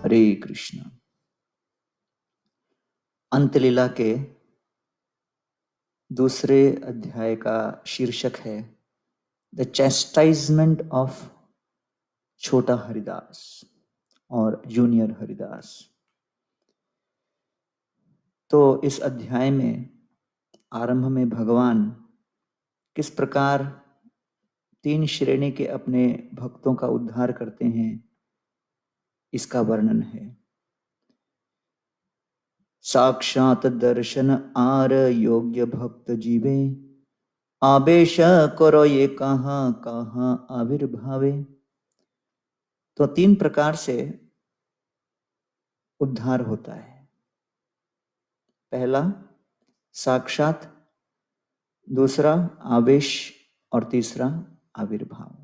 हरे कृष्ण। अंतलीला के दूसरे अध्याय का शीर्षक है द चैस्टाइजमेंट ऑफ छोटा हरिदास और जूनियर हरिदास। तो इस अध्याय में आरंभ में भगवान किस प्रकार 3 श्रेणी के अपने भक्तों का उद्धार करते हैं, इसका वर्णन है। साक्षात दर्शन आर योग्य भक्त जीवे, आवेश करो ये कहाँ कहाँ आविर्भावे। तो 3 प्रकार से उद्धार होता है। पहला साक्षात, दूसरा आवेश और तीसरा आविर्भाव।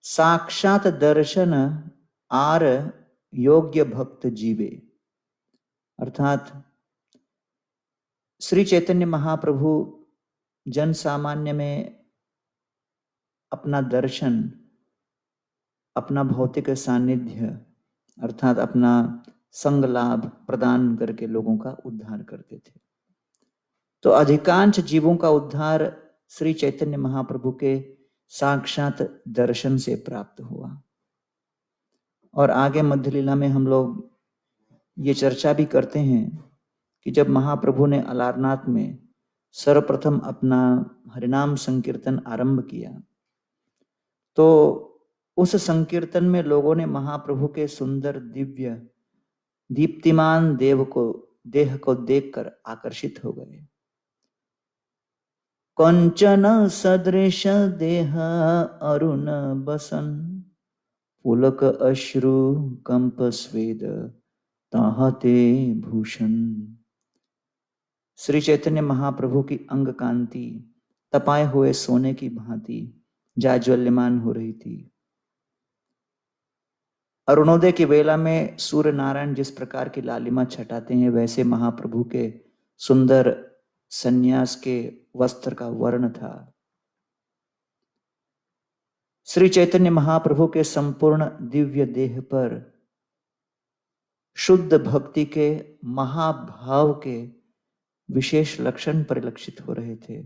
साक्षात दर्शन आर योग्य भक्त जीवे, अर्थात श्री चैतन्य महाप्रभु जन सामान्य में अपना दर्शन, अपना भौतिक सानिध्य अर्थात अपना संग लाभ प्रदान करके लोगों का उद्धार करते थे। तो अधिकांश जीवों का उद्धार श्री चैतन्य महाप्रभु के साक्षात दर्शन से प्राप्त हुआ। और आगे मध्य लीला में हम लोग ये चर्चा भी करते हैं कि जब महाप्रभु ने अलारनाथ में सर्वप्रथम अपना हरिनाम संकीर्तन आरंभ किया, तो उस संकीर्तन में लोगों ने महाप्रभु के सुंदर दिव्य दीप्तिमान देह को देखकर आकर्षित हो गए। कंचन सदृश देह अरुण बसन, पुलक अश्रु कंप स्वेद ताहते भूषण। श्री चैतन्य महाप्रभु की अंग कांति तपाए हुए सोने की भांति जाज्वल्यमान हो रही थी। अरुणोदय की वेला में सूर्य नारायण जिस प्रकार की लालिमा छटाते हैं, वैसे महाप्रभु के सुंदर सन्यास के वस्त्र का वर्ण था। श्री चैतन्य महाप्रभु के संपूर्ण दिव्य देह पर शुद्ध भक्ति के महाभाव के विशेष लक्षण परिलक्षित हो रहे थे।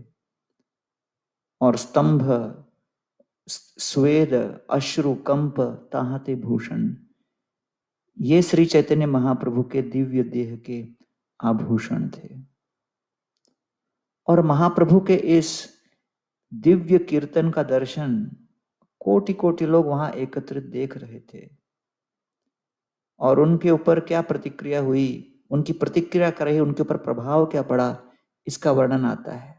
और स्तंभ, स्वेद, अश्रु, कंप, ताहते भूषण, ये श्री चैतन्य महाप्रभु के दिव्य देह के आभूषण थे। और महाप्रभु के इस दिव्य कीर्तन का दर्शन कोटि कोटि लोग वहां एकत्रित देख रहे थे। और उनके ऊपर क्या प्रतिक्रिया हुई, उनकी प्रतिक्रिया कर रही, उनके ऊपर प्रभाव क्या पड़ा, इसका वर्णन आता है।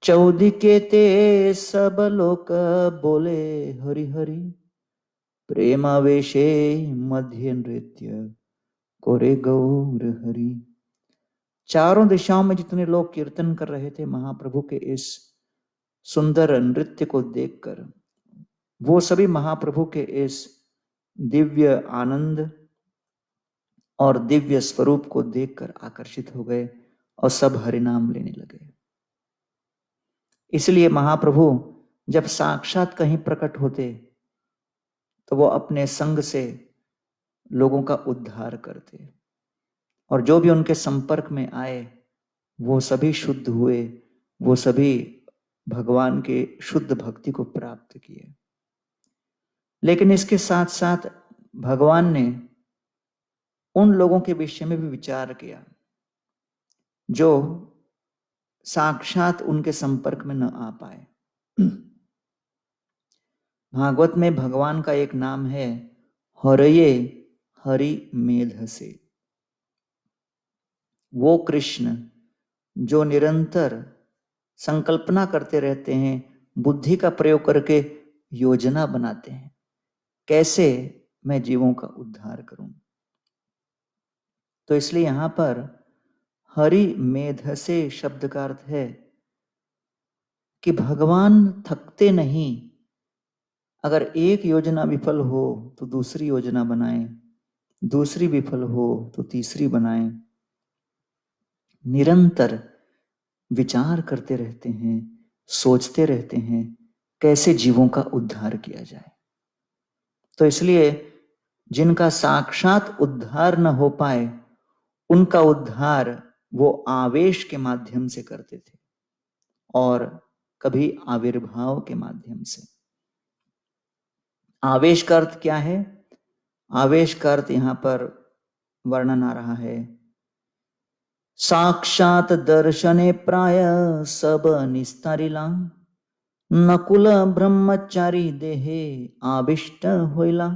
चौदिके ते सब लोक बोले हरि हरि, प्रेमावेशे मध्य नृत्य कोरे गौर हरि। चारों दिशाओं में जितने लोग कीर्तन कर रहे थे महाप्रभु के इस सुंदर नृत्य को देखकर, वो सभी महाप्रभु के इस दिव्य आनंद और दिव्य स्वरूप को देखकर आकर्षित हो गए और सब हरिनाम लेने लगे। इसलिए महाप्रभु जब साक्षात कहीं प्रकट होते तो वो अपने संग से लोगों का उद्धार करते, और जो भी उनके संपर्क में आए वो सभी शुद्ध हुए, वो सभी भगवान के शुद्ध भक्ति को प्राप्त किए। लेकिन इसके साथ साथ भगवान ने उन लोगों के विषय में भी विचार किया जो साक्षात उनके संपर्क में न आ पाए। भागवत में भगवान का एक नाम है हरये हरि मेधसे। वो कृष्ण जो निरंतर संकल्पना करते रहते हैं, बुद्धि का प्रयोग करके योजना बनाते हैं, कैसे मैं जीवों का उद्धार करूं। तो इसलिए यहां पर हरि मेधसे शब्द का अर्थ है कि भगवान थकते नहीं। अगर एक योजना विफल हो तो दूसरी योजना बनाएं, दूसरी विफल हो तो तीसरी बनाएं। निरंतर विचार करते रहते हैं, सोचते रहते हैं कैसे जीवों का उद्धार किया जाए। तो इसलिए जिनका साक्षात उद्धार न हो पाए, उनका उद्धार वो आवेश के माध्यम से करते थे और कभी आविर्भाव के माध्यम से। आवेश का अर्थ क्या है? आवेश का अर्थ यहां पर वर्णन आ रहा है, साक्षात दर्शने प्राय सब निस्तारिला, नकुल ब्रह्मचारी देहे आविष्ट होइला।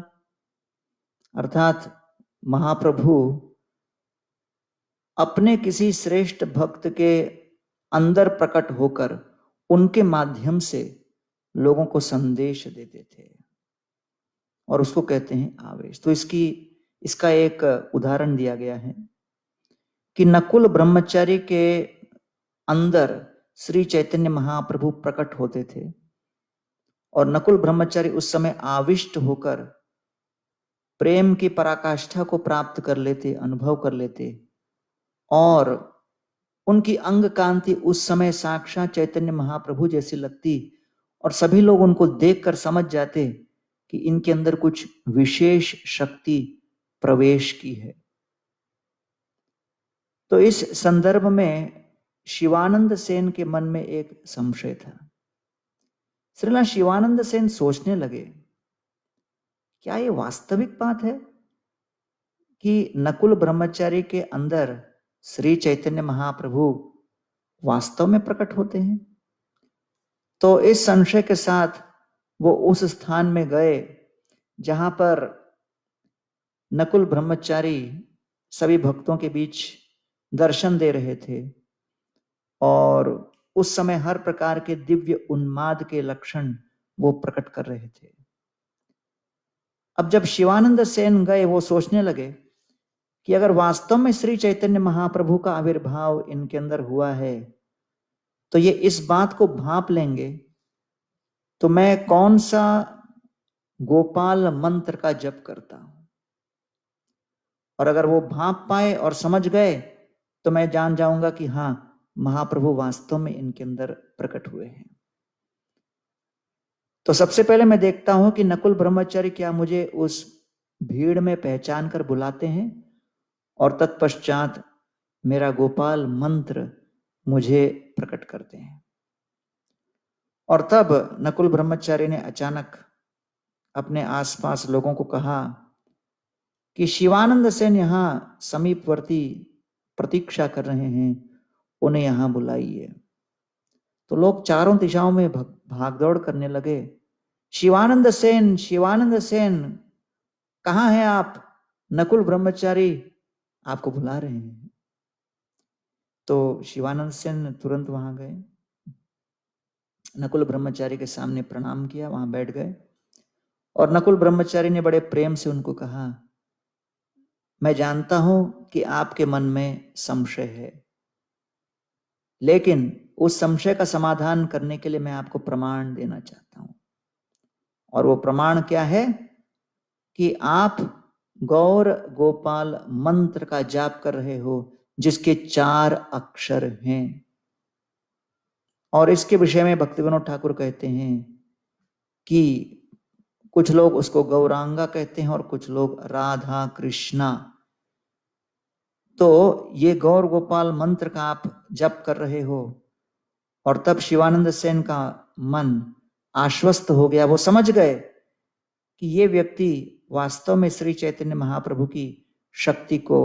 अर्थात महाप्रभु अपने किसी श्रेष्ठ भक्त के अंदर प्रकट होकर उनके माध्यम से लोगों को संदेश देते थे और उसको कहते हैं आवेश। तो इसका एक उदाहरण दिया गया है कि नकुल ब्रह्मचारी के अंदर श्री चैतन्य महाप्रभु प्रकट होते थे और नकुल ब्रह्मचारी उस समय आविष्ट होकर प्रेम की पराकाष्ठा को प्राप्त कर लेते, अनुभव कर लेते और उनकी अंग कांति उस समय साक्षात चैतन्य महाप्रभु जैसी लगती और सभी लोग उनको देखकर समझ जाते कि इनके अंदर कुछ विशेष शक्ति प्रवेश की है। तो इस संदर्भ में शिवानंद सेन के मन में एक संशय था। श्रीला शिवानंद सेन सोचने लगे, क्या ये वास्तविक बात है कि नकुल ब्रह्मचारी के अंदर श्री चैतन्य महाप्रभु वास्तव में प्रकट होते हैं? तो इस संशय के साथ वो उस स्थान में गए जहां पर नकुल ब्रह्मचारी सभी भक्तों के बीच दर्शन दे रहे थे और उस समय हर प्रकार के दिव्य उन्माद के लक्षण वो प्रकट कर रहे थे। अब जब शिवानंद सेन गए, वो सोचने लगे कि अगर वास्तव में श्री चैतन्य महाप्रभु का आविर्भाव इनके अंदर हुआ है तो ये इस बात को भांप लेंगे तो मैं कौन सा गोपाल मंत्र का जप करता हूं, और अगर वो भांप पाए और समझ गए तो मैं जान जाऊंगा कि हां, महाप्रभु वास्तव में इनके अंदर प्रकट हुए हैं। तो सबसे पहले मैं देखता हूं कि नकुल ब्रह्मचारी क्या मुझे उस भीड़ में पहचान कर बुलाते हैं और तत्पश्चात मेरा गोपाल मंत्र मुझे प्रकट करते हैं। और तब नकुल ब्रह्मचारी ने अचानक अपने आसपास लोगों को कहा कि शिवानंद सेन यहां समीपवर्ती प्रतीक्षा कर रहे हैं, उन्हें यहां बुलाइए। तो लोग चारों दिशाओं में भागदौड़ करने लगे, शिवानंद सेन, शिवानंद सेन, कहां हैं आप? नकुल ब्रह्मचारी आपको बुला रहे हैं। तो शिवानंद सेन तुरंत वहां गए, नकुल ब्रह्मचारी के सामने प्रणाम किया, वहां बैठ गए और नकुल ब्रह्मचारी ने बड़े प्रेम से उनको कहा, मैं जानता हूं कि आपके मन में संशय है, लेकिन उस संशय का समाधान करने के लिए मैं आपको प्रमाण देना चाहता हूं। और वो प्रमाण क्या है कि आप गौर गोपाल मंत्र का जाप कर रहे हो जिसके 4 अक्षर हैं। और इसके विषय में भक्ति विनोद ठाकुर कहते हैं कि कुछ लोग उसको गौरांगा कहते हैं और कुछ लोग राधा कृष्णा। तो ये गौर गोपाल मंत्र का आप जप कर रहे हो। और तब शिवानंद सेन का मन आश्वस्त हो गया, वो समझ गए कि ये व्यक्ति वास्तव में श्री चैतन्य महाप्रभु की शक्ति को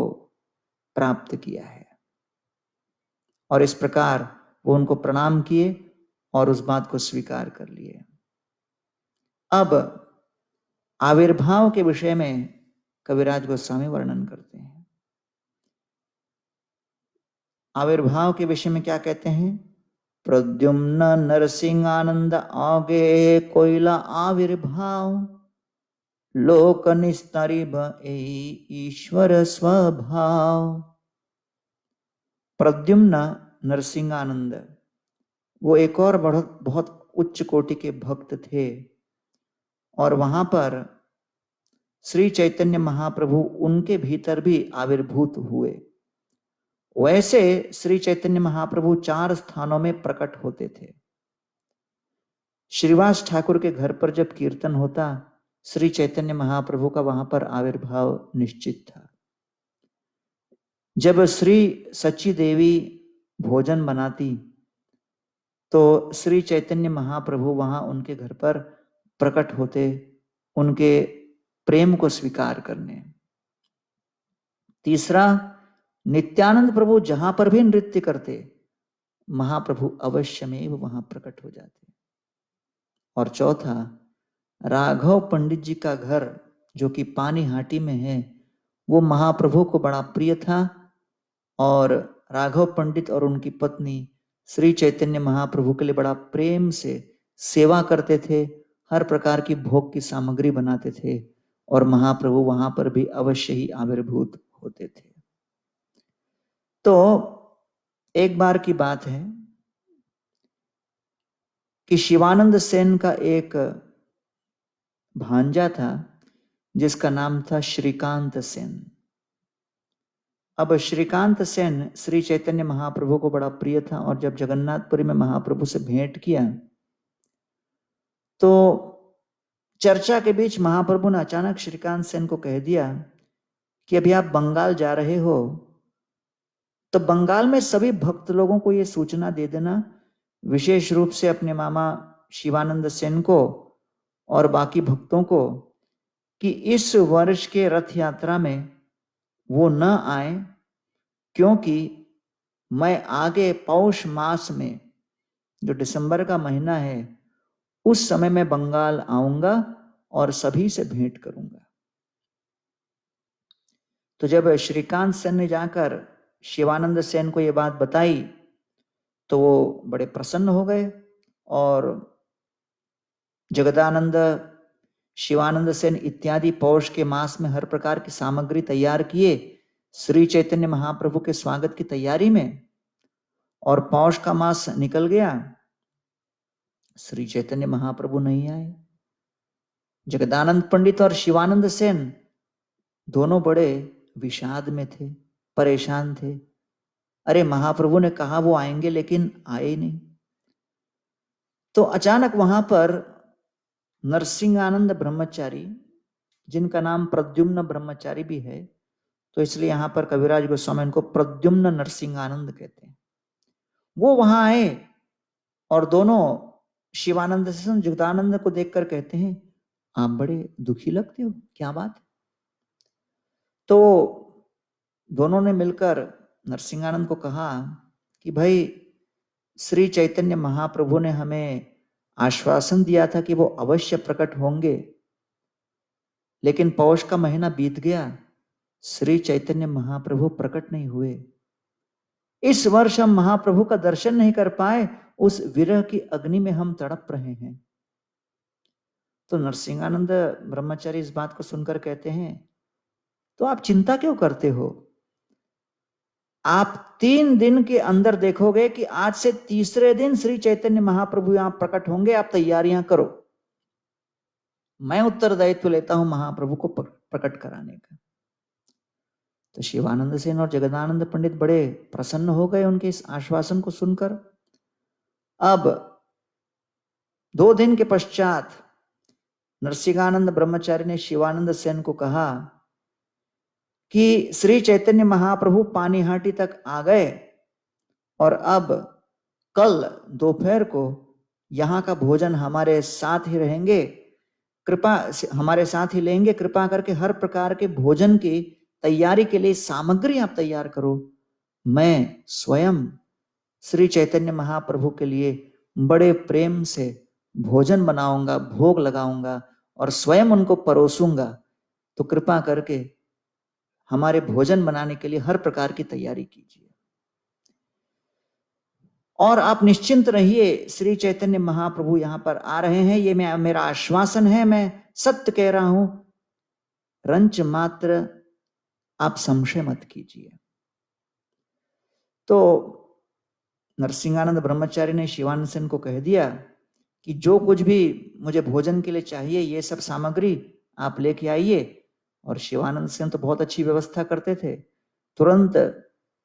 प्राप्त किया है। और इस प्रकार वो उनको प्रणाम किए और उस बात को स्वीकार कर लिए। अब आविर्भाव के विषय में कविराज गोस्वामी वर्णन करते हैं। आविर्भाव के विषय में क्या कहते हैं? प्रद्युम्न नरसिंह आनंद आगे कोयला आविर्भाव, लोक निस्तरिब ईश्वर स्वभाव। प्रद्युम्न नरसिंहानंद वो एक और बहुत उच्च कोटि के भक्त थे और वहां पर श्री चैतन्य महाप्रभु उनके भीतर भी आविर्भूत हुए। वैसे श्री चैतन्य महाप्रभु 4 स्थानों में प्रकट होते थे। श्रीवास ठाकुर के घर पर जब कीर्तन होता श्री चैतन्य महाप्रभु का वहां पर आविर्भाव निश्चित था। जब श्री सच्ची देवी भोजन बनाती तो श्री चैतन्य महाप्रभु वहां उनके घर पर प्रकट होते, उनके प्रेम को स्वीकार करने। तीसरा, नित्यानंद प्रभु जहां पर भी नृत्य करते, महाप्रभु अवश्यमेव वहां प्रकट हो जाते। और चौथा, राघव पंडित जी का घर जो कि पानीहाटी में है, वो महाप्रभु को बड़ा प्रिय था और राघव पंडित और उनकी पत्नी श्री चैतन्य महाप्रभु के लिए बड़ा प्रेम से सेवा करते थे, हर प्रकार की भोग की सामग्री बनाते थे और महाप्रभु वहां पर भी अवश्य ही आविर्भूत होते थे। तो एक बार की बात है कि शिवानंद सेन का एक भांजा था जिसका नाम था श्रीकांत सेन। अब श्रीकांत सेन श्री चैतन्य महाप्रभु को बड़ा प्रिय था और जब जगन्नाथपुरी में महाप्रभु से भेंट किया तो चर्चा के बीच महाप्रभु ने अचानक श्रीकांत सेन को कह दिया कि अभी आप बंगाल जा रहे हो तो बंगाल में सभी भक्त लोगों को यह सूचना दे देना, विशेष रूप से अपने मामा शिवानंद सेन को और बाकी भक्तों को, कि इस वर्ष के रथ यात्रा में वो न आए, क्योंकि मैं आगे पौष मास में जो दिसंबर का महीना है उस समय मैं बंगाल आऊंगा और सभी से भेंट करूंगा। तो जब श्रीकांत सेन ने जाकर शिवानंद सेन को यह बात बताई तो वो बड़े प्रसन्न हो गए और जगदानंद, शिवानंद सेन इत्यादि पौष के मास में हर प्रकार की सामग्री तैयार किए श्री चैतन्य महाप्रभु के स्वागत की तैयारी में। और पौष का मास निकल गया, श्री चैतन्य महाप्रभु नहीं आए। जगदानंद पंडित और शिवानंद सेन दोनों बड़े विषाद में थे, परेशान थे। अरे महाप्रभु ने कहा वो आएंगे लेकिन आए नहीं। तो अचानक वहां पर नरसिंहानंद ब्रह्मचारी, जिनका नाम प्रद्युम्न ब्रह्मचारी भी है, तो इसलिए यहां पर कविराज गोस्वामी इनको प्रद्युम्न नरसिंहानंद कहते हैं, वो वहां आए और दोनों शिवानंद से जगदानंद को देखकर कहते हैं आप बड़े दुखी लगते हो, क्या बात है? तो दोनों ने मिलकर नरसिंहानंद को कहा कि भाई श्री चैतन्य महाप्रभु ने हमें आश्वासन दिया था कि वो अवश्य प्रकट होंगे, लेकिन पौष का महीना बीत गया, श्री चैतन्य महाप्रभु प्रकट नहीं हुए। इस वर्ष हम महाप्रभु का दर्शन नहीं कर पाए, उस विरह की अग्नि में हम तड़प रहे हैं। तो नरसिंहानंद ब्रह्मचारी इस बात को सुनकर कहते हैं तो आप चिंता क्यों करते हो? आप 3 दिन के अंदर देखोगे कि आज से तीसरे दिन श्री चैतन्य महाप्रभु यहां प्रकट होंगे, आप तैयारियां करो, मैं उत्तरदायित्व लेता हूं महाप्रभु को प्रकट कराने का। तो शिवानंद सेन और जगदानंद पंडित बड़े प्रसन्न हो गए उनके इस आश्वासन को सुनकर। अब 2 दिन के पश्चात नरसिंहानंद ब्रह्मचारी ने शिवानंद सेन को कहा कि श्री चैतन्य महाप्रभु पानीहाटी तक आ गए और अब कल दोपहर को यहाँ का भोजन हमारे साथ ही रहेंगे, कृपा हमारे साथ ही लेंगे, कृपा करके हर प्रकार के भोजन की तैयारी के लिए सामग्री आप तैयार करो। मैं स्वयं श्री चैतन्य महाप्रभु के लिए बड़े प्रेम से भोजन बनाऊंगा, भोग लगाऊंगा और स्वयं उनको परोसूंगा, तो कृपा करके हमारे भोजन बनाने के लिए हर प्रकार की तैयारी कीजिए और आप निश्चिंत रहिए, श्री चैतन्य महाप्रभु यहां पर आ रहे हैं, ये मेरा आश्वासन है, मैं सत्य कह रहा हूं, रंच मात्र आप संशय मत कीजिए। तो नरसिंहानंद ब्रह्मचारी ने शिवानंद सेन को कह दिया कि जो कुछ भी मुझे भोजन के लिए चाहिए ये सब सामग्री आप लेके आइए। और शिवानंद सेन तो बहुत अच्छी व्यवस्था करते थे, तुरंत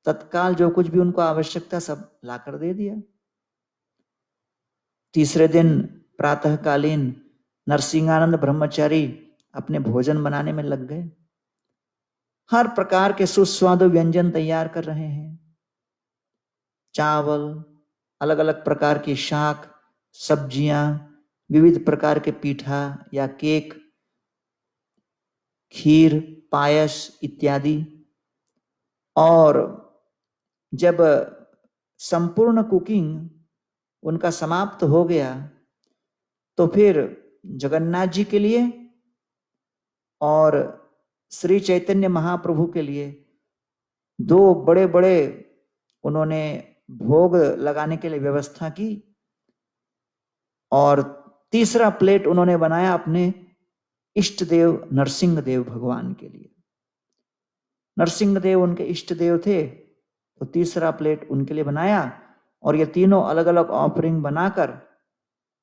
तत्काल जो कुछ भी उनको आवश्यकता सब लाकर दे दिया। तीसरे दिन प्रातःकालीन नरसिंहानंद ब्रह्मचारी अपने भोजन बनाने में लग गए। हर प्रकार के सुस्वादु व्यंजन तैयार कर रहे हैं। चावल, अलग अलग प्रकार की शाक, सब्जियां, विविध प्रकार के पीठा या केक, खीर, पायस इत्यादि। और जब संपूर्ण कुकिंग उनका समाप्त हो गया तो फिर जगन्नाथ जी के लिए और श्री चैतन्य महाप्रभु के लिए दो बड़े बड़े उन्होंने भोग लगाने के लिए व्यवस्था की। और तीसरा प्लेट उन्होंने बनाया अपने इष्ट देव नरसिंह देव भगवान के लिए। नरसिंह देव उनके इष्ट देव थे, तो तीसरा प्लेट उनके लिए बनाया। और ये तीनों अलग अलग ऑफरिंग बनाकर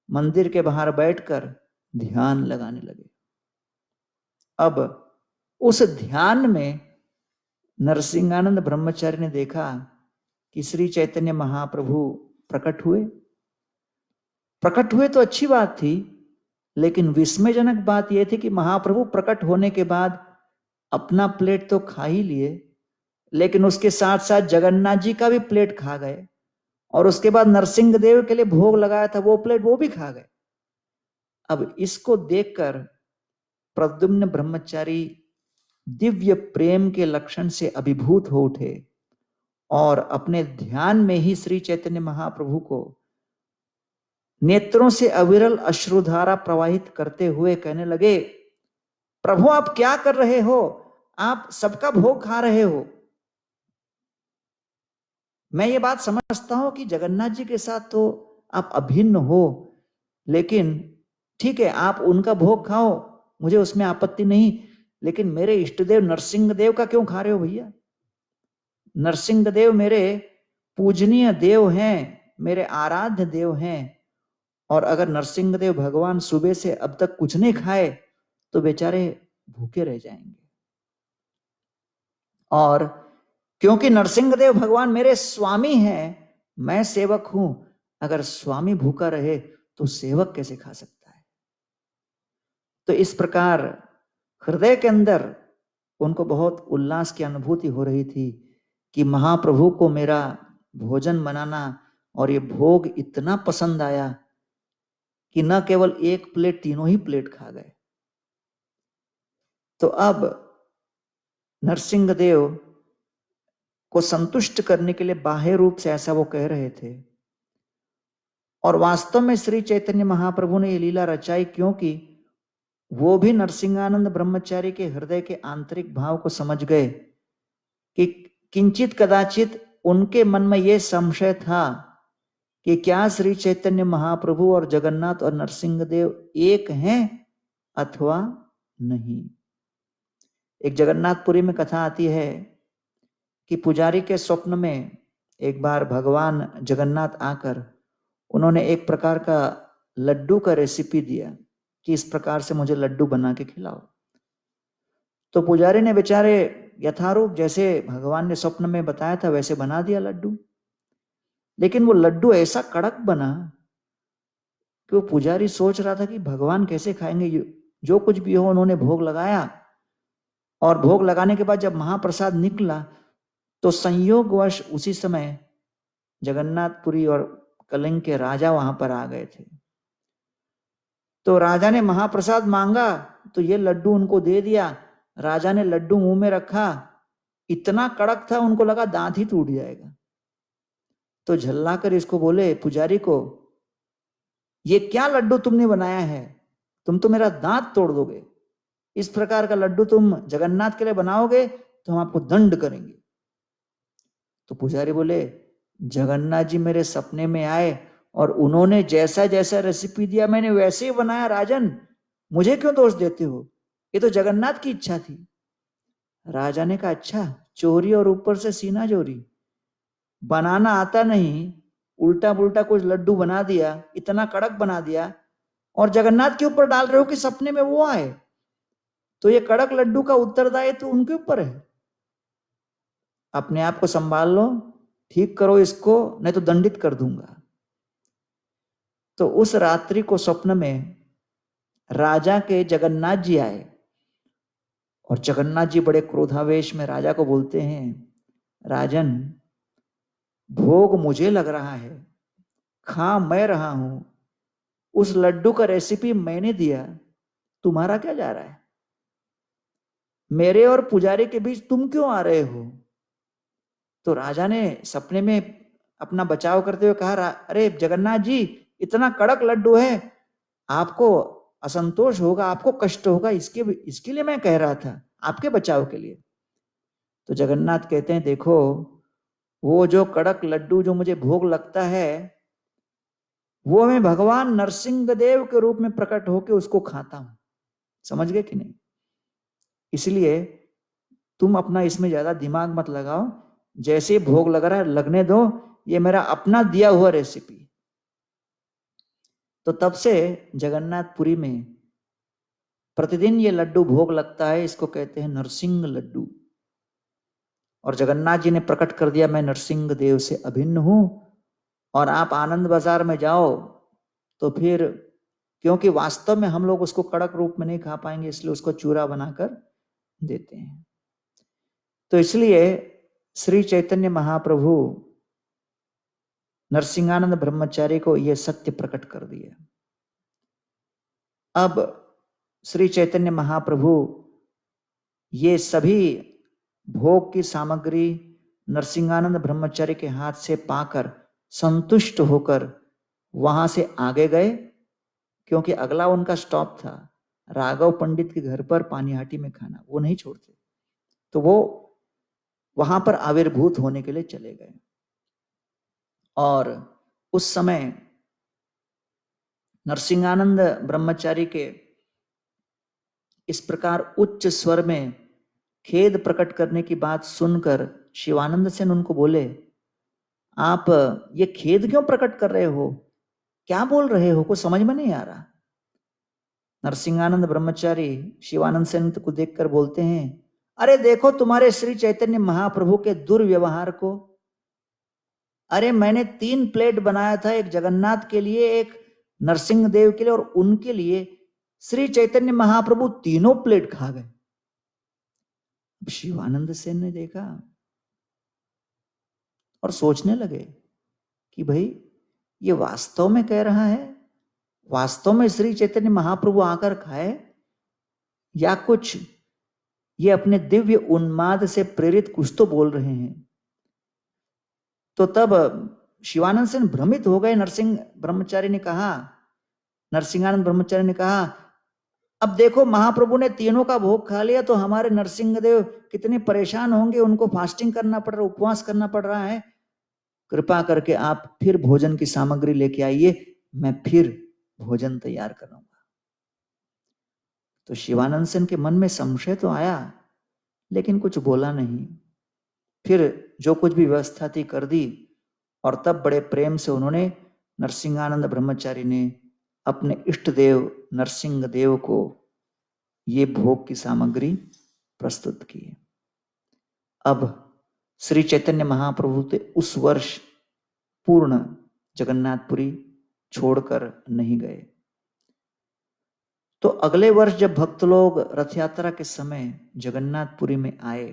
मंदिर के बाहर बैठकर ध्यान लगाने लगे। अब उस ध्यान में नरसिंहानंद ब्रह्मचारी ने देखा कि श्री चैतन्य महाप्रभु प्रकट हुए। प्रकट हुए तो अच्छी बात थी, लेकिन विस्मयजनक बात यह थी कि महाप्रभु प्रकट होने के बाद अपना प्लेट तो खा ही लिए, लेकिन उसके साथ साथ जगन्नाथ जी का भी प्लेट खा गए। और उसके बाद नरसिंह देव के लिए भोग लगाया था वो प्लेट वो भी खा गए। अब इसको देखकर प्रद्युम्न ब्रह्मचारी दिव्य प्रेम के लक्षण से अभिभूत हो उठे और अपने ध्यान में ही श्री चैतन्य महाप्रभु को नेत्रों से अविरल अश्रुधारा प्रवाहित करते हुए कहने लगे, प्रभु आप क्या कर रहे हो? आप सबका भोग खा रहे हो। मैं ये बात समझता हूं कि जगन्नाथ जी के साथ तो आप अभिन्न हो, लेकिन ठीक है आप उनका भोग खाओ, मुझे उसमें आपत्ति नहीं, लेकिन मेरे इष्ट देव नरसिंह देव का क्यों खा रहे हो भैया? नरसिंह देव मेरे पूजनीय देव हैं, मेरे आराध्य देव हैं। और अगर नरसिंह देव भगवान सुबह से अब तक कुछ नहीं खाए तो बेचारे भूखे रह जाएंगे। और क्योंकि नरसिंह देव भगवान मेरे स्वामी हैं, मैं सेवक हूं, अगर स्वामी भूखा रहे तो सेवक कैसे खा सकता है? तो इस प्रकार हृदय के अंदर उनको बहुत उल्लास की अनुभूति हो रही थी कि महाप्रभु को मेरा भोजन बनाना और ये भोग इतना पसंद आया कि न केवल एक प्लेट, तीनों ही प्लेट खा गए। तो अब नरसिंह देव को संतुष्ट करने के लिए बाह्य रूप से ऐसा वो कह रहे थे, और वास्तव में श्री चैतन्य महाप्रभु ने ये लीला रचाई क्योंकि वो भी नरसिंहानंद ब्रह्मचारी के हृदय के आंतरिक भाव को समझ गए कि किंचित कदाचित उनके मन में यह संशय था कि क्या श्री चैतन्य महाप्रभु और जगन्नाथ और नरसिंह देव एक हैं अथवा नहीं। एक जगन्नाथपुरी में कथा आती है कि पुजारी के स्वप्न में एक बार भगवान जगन्नाथ आकर उन्होंने एक प्रकार का लड्डू का रेसिपी दिया कि इस प्रकार से मुझे लड्डू बना के खिलाओ। तो पुजारी ने बेचारे यथारूप जैसे भगवान ने स्वप्न में बताया था वैसे बना दिया लड्डू, लेकिन वो लड्डू ऐसा कड़क बना कि वो पुजारी सोच रहा था कि भगवान कैसे खाएंगे। जो कुछ भी हो उन्होंने भोग लगाया, और भोग लगाने के बाद जब महाप्रसाद निकला तो संयोगवश उसी समय जगन्नाथपुरी और कलिंग के राजा वहां पर आ गए थे। तो राजा ने महाप्रसाद मांगा तो ये लड्डू उनको दे दिया। राजा ने लड्डू मुंह में रखा, इतना कड़क था उनको लगा दांत ही टूट जाएगा। तो झल्लाकर इसको बोले पुजारी को, ये क्या लड्डू तुमने बनाया है? तुम तो मेरा दांत तोड़ दोगे। इस प्रकार का लड्डू तुम जगन्नाथ के लिए बनाओगे तो हम आपको दंड करेंगे। तो पुजारी बोले, जगन्नाथ जी मेरे सपने में आए और उन्होंने जैसा जैसा रेसिपी दिया मैंने वैसे ही बनाया। राजन, मुझे क्यों दोष देते हो? ये तो जगन्नाथ की इच्छा थी। राजा ने कहा, अच्छा, चोरी और ऊपर से सीना चोरी, बनाना आता नहीं, उल्टा पुल्टा कुछ लड्डू बना दिया, इतना कड़क बना दिया, और जगन्नाथ के ऊपर डाल रहे हो कि सपने में वो आए। तो ये कड़क लड्डू का उत्तरदायित्व तो उनके ऊपर है। अपने आप को संभाल लो, ठीक करो इसको, नहीं तो दंडित कर दूंगा। तो उस रात्रि को स्वप्न में राजा के जगन्नाथ जी आए और जगन्नाथ जी बड़े क्रोधावेश में राजा को बोलते हैं, राजन, भोग मुझे लग रहा है, खा मैं रहा हूं, उस लड्डू का रेसिपी मैंने दिया, तुम्हारा क्या जा रहा है? मेरे और पुजारी के बीच तुम क्यों आ रहे हो? तो राजा ने सपने में अपना बचाव करते हुए कहा, अरे जगन्नाथ जी, इतना कड़क लड्डू है, आपको असंतोष होगा, आपको कष्ट होगा, इसके लिए मैं कह रहा था, आपके बचाव के लिए। तो जगन्नाथ कहते हैं, देखो, वो जो कड़क लड्डू जो मुझे भोग लगता है, वो मैं भगवान नरसिंह देव के रूप में प्रकट होकर उसको खाता हूं। समझ गए कि नहीं? इसलिए तुम अपना इसमें ज्यादा दिमाग मत लगाओ, जैसे भोग लग रहा है लगने दो, ये मेरा अपना दिया हुआ रेसिपी। तो तब से जगन्नाथपुरी में प्रतिदिन ये लड्डू भोग लगता है, इसको कहते हैं नरसिंह लड्डू। और जगन्नाथ जी ने प्रकट कर दिया, मैं नरसिंह देव से अभिन्न हूं। और आप आनंद बाजार में जाओ तो फिर, क्योंकि वास्तव में हम लोग उसको कड़क रूप में नहीं खा पाएंगे, इसलिए उसको चूरा बनाकर देते हैं। तो इसलिए श्री चैतन्य महाप्रभु नरसिंहानंद ब्रह्मचारी को यह सत्य प्रकट कर दिया। अब श्री चैतन्य महाप्रभु ये सभी भोग की सामग्री नरसिंहानंद ब्रह्मचारी के हाथ से पाकर संतुष्ट होकर वहां से आगे गए, क्योंकि अगला उनका स्टॉप था राघव पंडित के घर पर पानीहाटी में खाना, वो नहीं छोड़ते। तो वो वहां पर आविर्भूत होने के लिए चले गए। और उस समय नरसिंहानंद ब्रह्मचारी के इस प्रकार उच्च स्वर में खेद प्रकट करने की बात सुनकर शिवानंद सेन उनको बोले, आप ये खेद क्यों प्रकट कर रहे हो? क्या बोल रहे हो? कुछ समझ में नहीं आ रहा। नरसिंहानंद ब्रह्मचारी शिवानंद सेन को देखकर बोलते हैं, अरे देखो तुम्हारे श्री चैतन्य महाप्रभु के दुर्व्यवहार को। अरे मैंने 3 प्लेट बनाया था, एक जगन्नाथ के लिए, एक नरसिंह देव के लिए और उनके लिए। श्री चैतन्य महाप्रभु तीनों प्लेट खा गए। शिवानंद सेन ने देखा और सोचने लगे कि भाई ये वास्तव में कह रहा है, वास्तव में श्री चैतन्य महाप्रभु आकर खाए, या कुछ ये अपने दिव्य उन्माद से प्रेरित कुछ तो बोल रहे हैं। तो तब शिवानंद सेन भ्रमित हो गए। नरसिंहानंद ब्रह्मचारी ने कहा, अब देखो महाप्रभु ने तीनों का भोग खा लिया, तो हमारे नरसिंह देव कितने परेशान होंगे, उनको फास्टिंग करना पड़ रहा, उपवास करना पड़ रहा है। कृपा करके आप फिर भोजन की सामग्री लेके आइए, मैं फिर भोजन तैयार करूंगा। तो शिवानंद सेन के मन में संशय तो आया, लेकिन कुछ बोला नहीं। फिर जो कुछ भी व्यवस्था थी कर दी, और तब बड़े प्रेम से उन्होंने, नरसिंहानंद ब्रह्मचारी ने अपने इष्ट देव नरसिंह देव को ये भोग की सामग्री प्रस्तुत की। अब श्री चैतन्य महाप्रभु ते उस वर्ष पूर्ण जगन्नाथपुरी छोड़कर नहीं गए। तो अगले वर्ष जब भक्त लोग रथ यात्रा के समय जगन्नाथपुरी में आए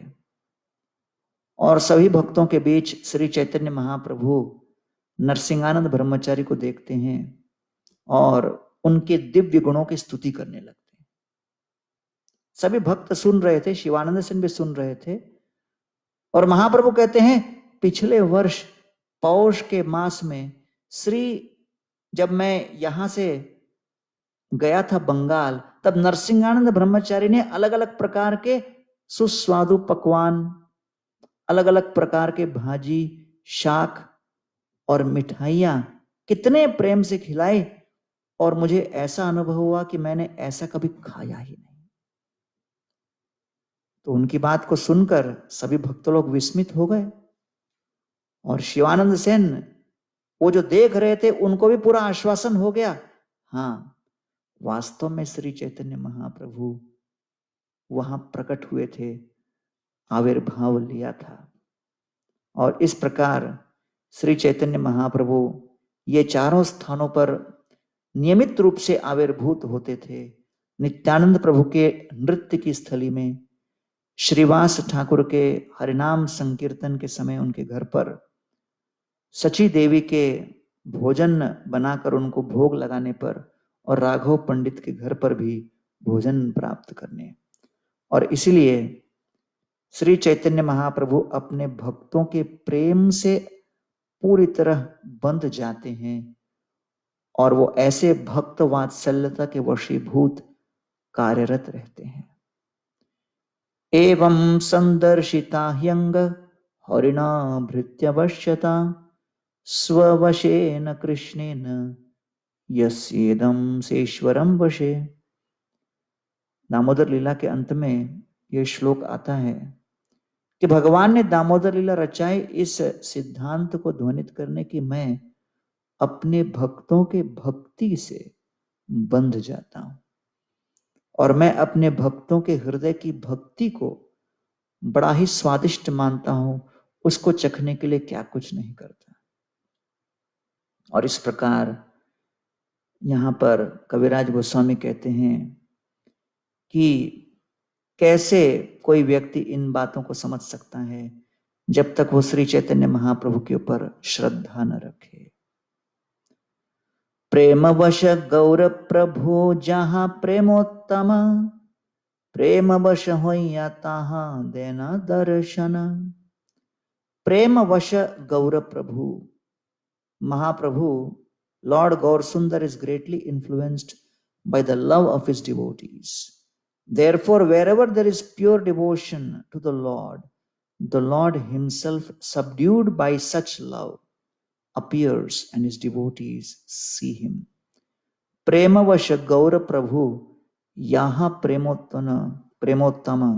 और सभी भक्तों के बीच श्री चैतन्य महाप्रभु नरसिंहानंद ब्रह्मचारी को देखते हैं और उनके दिव्य गुणों की स्तुति करने लगते हैं। सभी भक्त सुन रहे थे, शिवानंद सेन भी सुन रहे थे। और महाप्रभु कहते हैं, पिछले वर्ष पौष के मास में जब मैं यहां से गया था बंगाल, तब नरसिंहानंद ब्रह्मचारी ने अलग अलग प्रकार के सुस्वादु पकवान, अलग अलग प्रकार के भाजी, शाक और मिठाइयां कितने प्रेम से खिलाई, और मुझे ऐसा अनुभव हुआ कि मैंने ऐसा कभी खाया ही नहीं। तो उनकी बात को सुनकर सभी भक्त लोग विस्मित हो गए। और शिवानंद सेन वो जो देख रहे थे, उनको भी पूरा आश्वासन हो गया, हाँ वास्तव में श्री चैतन्य महाप्रभु वहां प्रकट हुए थे, आविर्भाव लिया था। और इस प्रकार श्री चैतन्य महाप्रभु ये चारों स्थानों पर नियमित रूप से आविर्भूत होते थे। नित्यानंद प्रभु के नृत्य की स्थली में, श्रीवास ठाकुर के हरिनाम संकीर्तन के समय उनके घर पर सची देवी के भोजन बनाकर उनको भोग लगाने पर और राघव पंडित के घर पर भी भोजन प्राप्त करने, और इसीलिए श्री चैतन्य महाप्रभु अपने भक्तों के प्रेम से पूरी तरह बंध जाते हैं और वो ऐसे भक्त वात्सल्यता के वशीभूत कार्यरत रहते हैं। एवं संदर्शिता ह्यंग हरिणा भृत्यवश्यता स्ववशेन कृष्णेन यस्येदं सेश्वरं वशे। दामोदर लीला के अंत में यह श्लोक आता है कि भगवान ने दामोदर लीला रचाई इस सिद्धांत को ध्वनित करने की मैं अपने भक्तों के भक्ति से बंध जाता हूं और मैं अपने भक्तों के हृदय की भक्ति को बड़ा ही स्वादिष्ट मानता हूं, उसको चखने के लिए क्या कुछ नहीं करता। और इस प्रकार यहां पर कविराज गोस्वामी कहते हैं कि कैसे कोई व्यक्ति इन बातों को समझ सकता है जब तक वो श्री चैतन्य महाप्रभु के ऊपर श्रद्धा न रखे। प्रेमवश गौर प्रभु जहां प्रेमोत्तम, प्रेमवश होइया तहां देना दर्शन। प्रेमवश गौर प्रभु, महाप्रभु Lord Gaur Sundar is greatly influenced by the love of his devotees. Therefore, wherever there is pure devotion to the Lord himself, subdued by such love, appears and his devotees see him. Premavasha Gaura Prabhu yaha premottama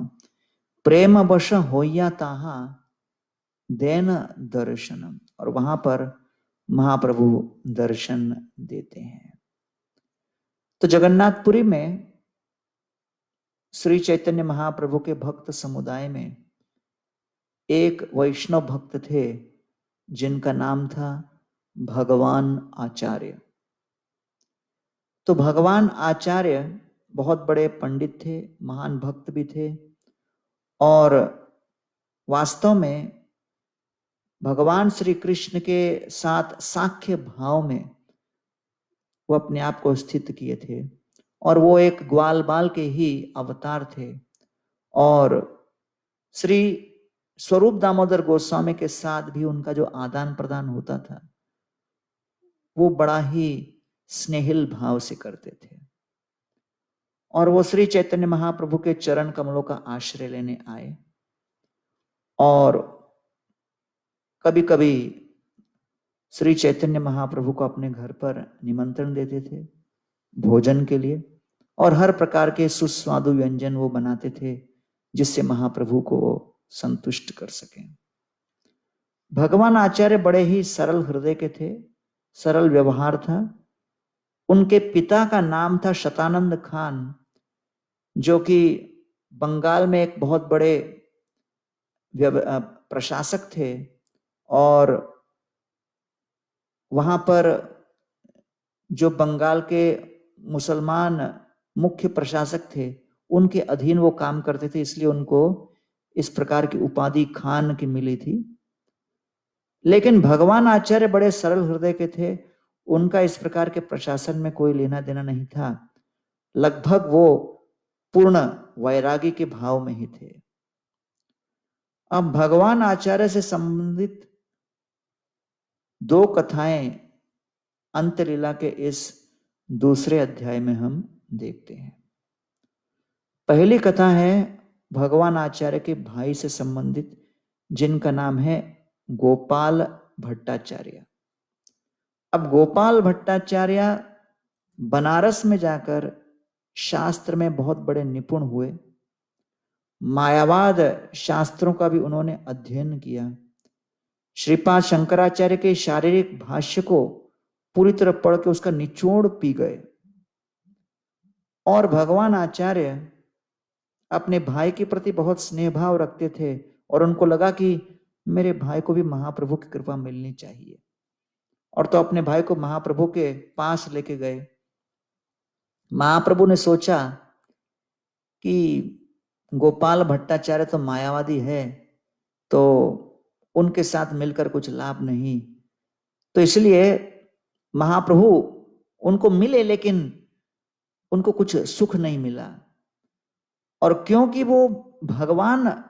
प्रेमवश होया ताहा then दर्शनम। और वहां पर महाप्रभु दर्शन देते हैं। तो जगन्नाथपुरी में श्री चैतन्य महाप्रभु के भक्त समुदाय में एक वैष्णव भक्त थे जिनका नाम था भगवान आचार्य। तो भगवान आचार्य बहुत बड़े पंडित थे, महान भक्त भी थे और वास्तव में भगवान श्री कृष्ण के साथ साख्य भाव में वो अपने आप को स्थित किए थे और वो एक ग्वाल बाल के ही अवतार थे। और श्री स्वरूप दामोदर गोस्वामी के साथ भी उनका जो आदान प्रदान होता था वो बड़ा ही स्नेहिल भाव से करते थे। और वो श्री चैतन्य महाप्रभु के चरण कमलों का आश्रय लेने आए और कभी कभी श्री चैतन्य महाप्रभु को अपने घर पर निमंत्रण देते थे भोजन के लिए और हर प्रकार के सुस्वादु व्यंजन वो बनाते थे जिससे महाप्रभु को संतुष्ट कर सकें। भगवान आचार्य बड़े ही सरल हृदय के थे, सरल व्यवहार था। उनके पिता का नाम था शतानंद खान, जो कि बंगाल में एक बहुत बड़े प्रशासक थे और वहां पर जो बंगाल के मुसलमान मुख्य प्रशासक थे उनके अधीन वो काम करते थे, इसलिए उनको इस प्रकार की उपाधि खान की मिली थी। लेकिन भगवान आचार्य बड़े सरल हृदय के थे, उनका इस प्रकार के प्रशासन में कोई लेना देना नहीं था। लगभग वो पूर्ण वैरागी के भाव में ही थे। अब भगवान आचार्य से संबंधित दो कथाएं अंतलीला के इस दूसरे अध्याय में हम देखते हैं। पहली कथा है भगवान आचार्य के भाई से संबंधित जिनका नाम है गोपाल भट्टाचार्य। अब गोपाल भट्टाचार्य बनारस में जाकर शास्त्र में बहुत बड़े निपुण हुए। मायावाद शास्त्रों का भी उन्होंने अध्ययन किया। श्रीपाद शंकराचार्य के शारीरिक भाष्य को पूरी तरह पढ़ के उसका निचोड़ पी गए और भगवान आचार्य अपने भाई के प्रति बहुत स्नेह भाव रखते थे और उनको लगा कि मेरे भाई को भी महाप्रभु की कृपा मिलनी चाहिए, और तो अपने भाई को महाप्रभु के पास लेके गए। महाप्रभु ने सोचा कि गोपाल भट्टाचार्य तो मायावादी है, तो उनके साथ मिलकर कुछ लाभ नहीं। तो इसलिए महाप्रभु उनको मिले, लेकिन उनको कुछ सुख नहीं मिला। और क्योंकि वो भगवान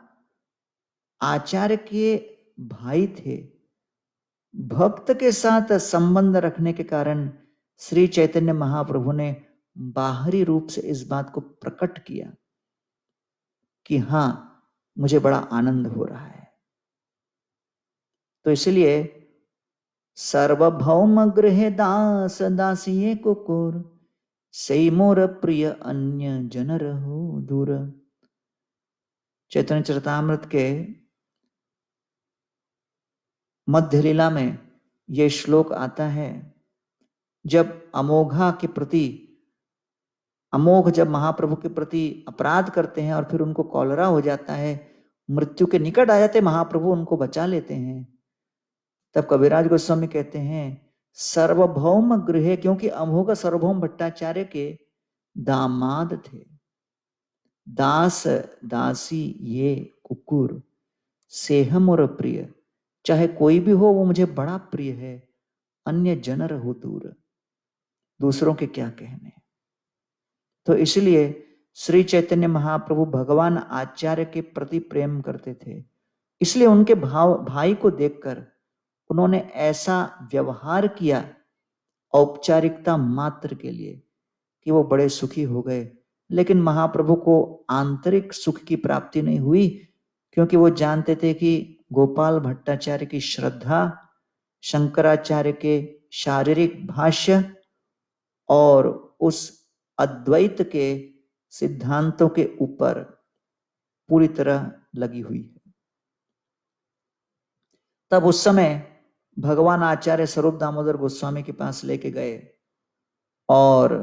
आचार्य के भाई थे, भक्त के साथ संबंध रखने के कारण श्री चैतन्य महाप्रभु ने बाहरी रूप से इस बात को प्रकट किया कि हाँ, मुझे बड़ा आनंद हो रहा है। तो इसलिए सर्वभौम गृहे दास दासिये कुकुर, सई मोर प्रिय अन्य जन रहो दूर। चैतन्य चरितामृत के मध्य लीला में यह श्लोक आता है। जब अमोघा के प्रति, अमोघ जब महाप्रभु के प्रति अपराध करते हैं और फिर उनको कॉलरा हो जाता है, मृत्यु के निकट आ जाते, महाप्रभु उनको बचा लेते हैं, तब कविराज गोस्वामी कहते हैं सर्वभौम गृहे, क्योंकि अमोघ सार्वभौम भट्टाचार्य के दामाद थे। दास दासी ये कुकुर, सेहम और प्रिय, चाहे कोई भी हो वो मुझे बड़ा प्रिय है, अन्य जन रहो दूर, दूसरों के क्या कहने। तो इसलिए श्री चैतन्य महाप्रभु भगवान आचार्य के प्रति प्रेम करते थे, इसलिए उनके भाई को देखकर उन्होंने ऐसा व्यवहार किया औपचारिकता मात्र के लिए कि वो बड़े सुखी हो गए। लेकिन महाप्रभु को आंतरिक सुख की प्राप्ति नहीं हुई, क्योंकि वो जानते थे कि गोपाल भट्टाचार्य की श्रद्धा, शंकराचार्य के शारीरिक भाष्य और उस अद्वैत के सिद्धांतों के ऊपर पूरी तरह लगी हुई है। तब उस समय भगवान आचार्य स्वरूप दामोदर गोस्वामी के पास लेके गए और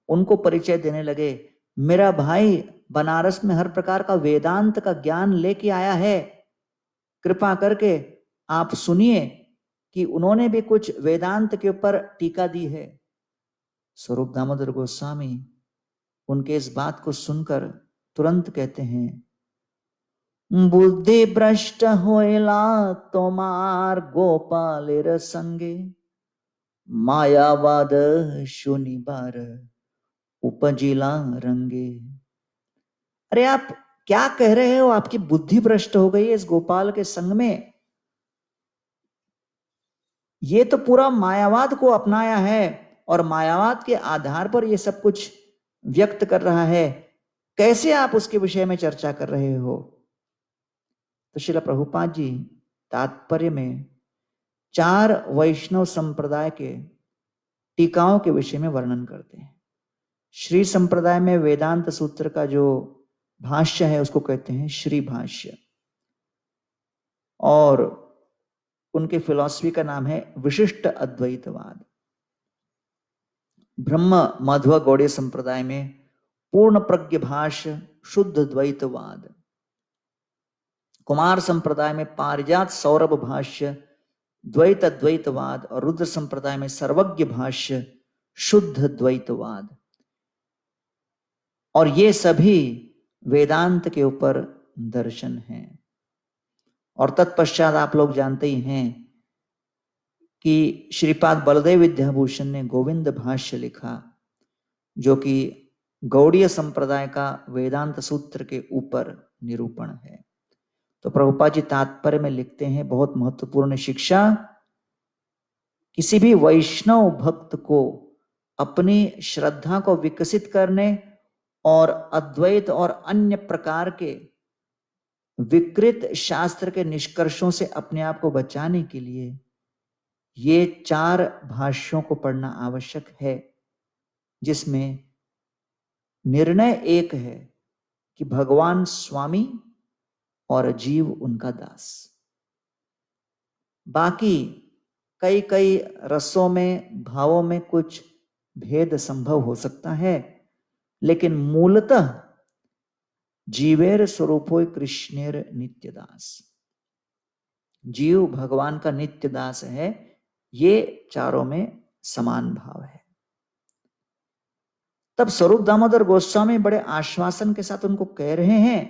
उनको परिचय देने लगे, मेरा भाई बनारस में हर प्रकार का वेदांत का ज्ञान लेके आया है, कृपा करके आप सुनिए कि उन्होंने भी कुछ वेदांत के ऊपर टीका दी है। स्वरूप दामोदर गोस्वामी उनके इस बात को सुनकर तुरंत कहते हैं, बुद्धि भ्रष्ट होएला तोमार गोपालेर संगे, मायावाद शूनिबार उपजिला रंगे। अरे आप क्या कह रहे हो, आपकी बुद्धि भ्रष्ट हो गई है इस गोपाल के संग में। ये तो पूरा मायावाद को अपनाया है और मायावाद के आधार पर ये सब कुछ व्यक्त कर रहा है, कैसे आप उसके विषय में चर्चा कर रहे हो। तो श्रील प्रभुपाद जी तात्पर्य में 4 वैष्णव संप्रदाय के टीकाओं के विषय में वर्णन करते हैं। श्री संप्रदाय में वेदांत सूत्र का जो भाष्य है उसको कहते हैं श्री भाष्य, और उनके फिलॉसफी का नाम है विशिष्ट अद्वैतवाद। ब्रह्म माध्व गौड़ीय संप्रदाय में पूर्ण प्रज्ञ भाष्य शुद्ध द्वैतवाद। कुमार संप्रदाय में पारिजात सौरभ भाष्य द्वैत द्वैतवाद, और रुद्र संप्रदाय में सर्वज्ञ भाष्य शुद्ध द्वैतवाद। और ये सभी वेदांत के ऊपर दर्शन हैं। और तत्पश्चात आप लोग जानते ही हैं कि श्रीपाद बलदेव विद्याभूषण ने गोविंद भाष्य लिखा, जो कि गौड़ीय संप्रदाय का वेदांत सूत्र के ऊपर निरूपण है। तो प्रभुपाद जी तात्पर्य में लिखते हैं, बहुत महत्वपूर्ण शिक्षा, किसी भी वैष्णव भक्त को अपनी श्रद्धा को विकसित करने और अद्वैत और अन्य प्रकार के विकृत शास्त्र के निष्कर्षों से अपने आप को बचाने के लिए ये 4 भाष्यों को पढ़ना आवश्यक है, जिसमें निर्णय एक है कि भगवान स्वामी और जीव उनका दास। बाकी कई कई रसों में, भावों में कुछ भेद संभव हो सकता है, लेकिन मूलतः जीवेर स्वरूपो कृष्णेर नित्य दास, जीव भगवान का नित्य दास है। ये चारों में समान भाव है। तब स्वरूप दामोदर गोस्वामी बड़े आश्वासन के साथ उनको कह रहे हैं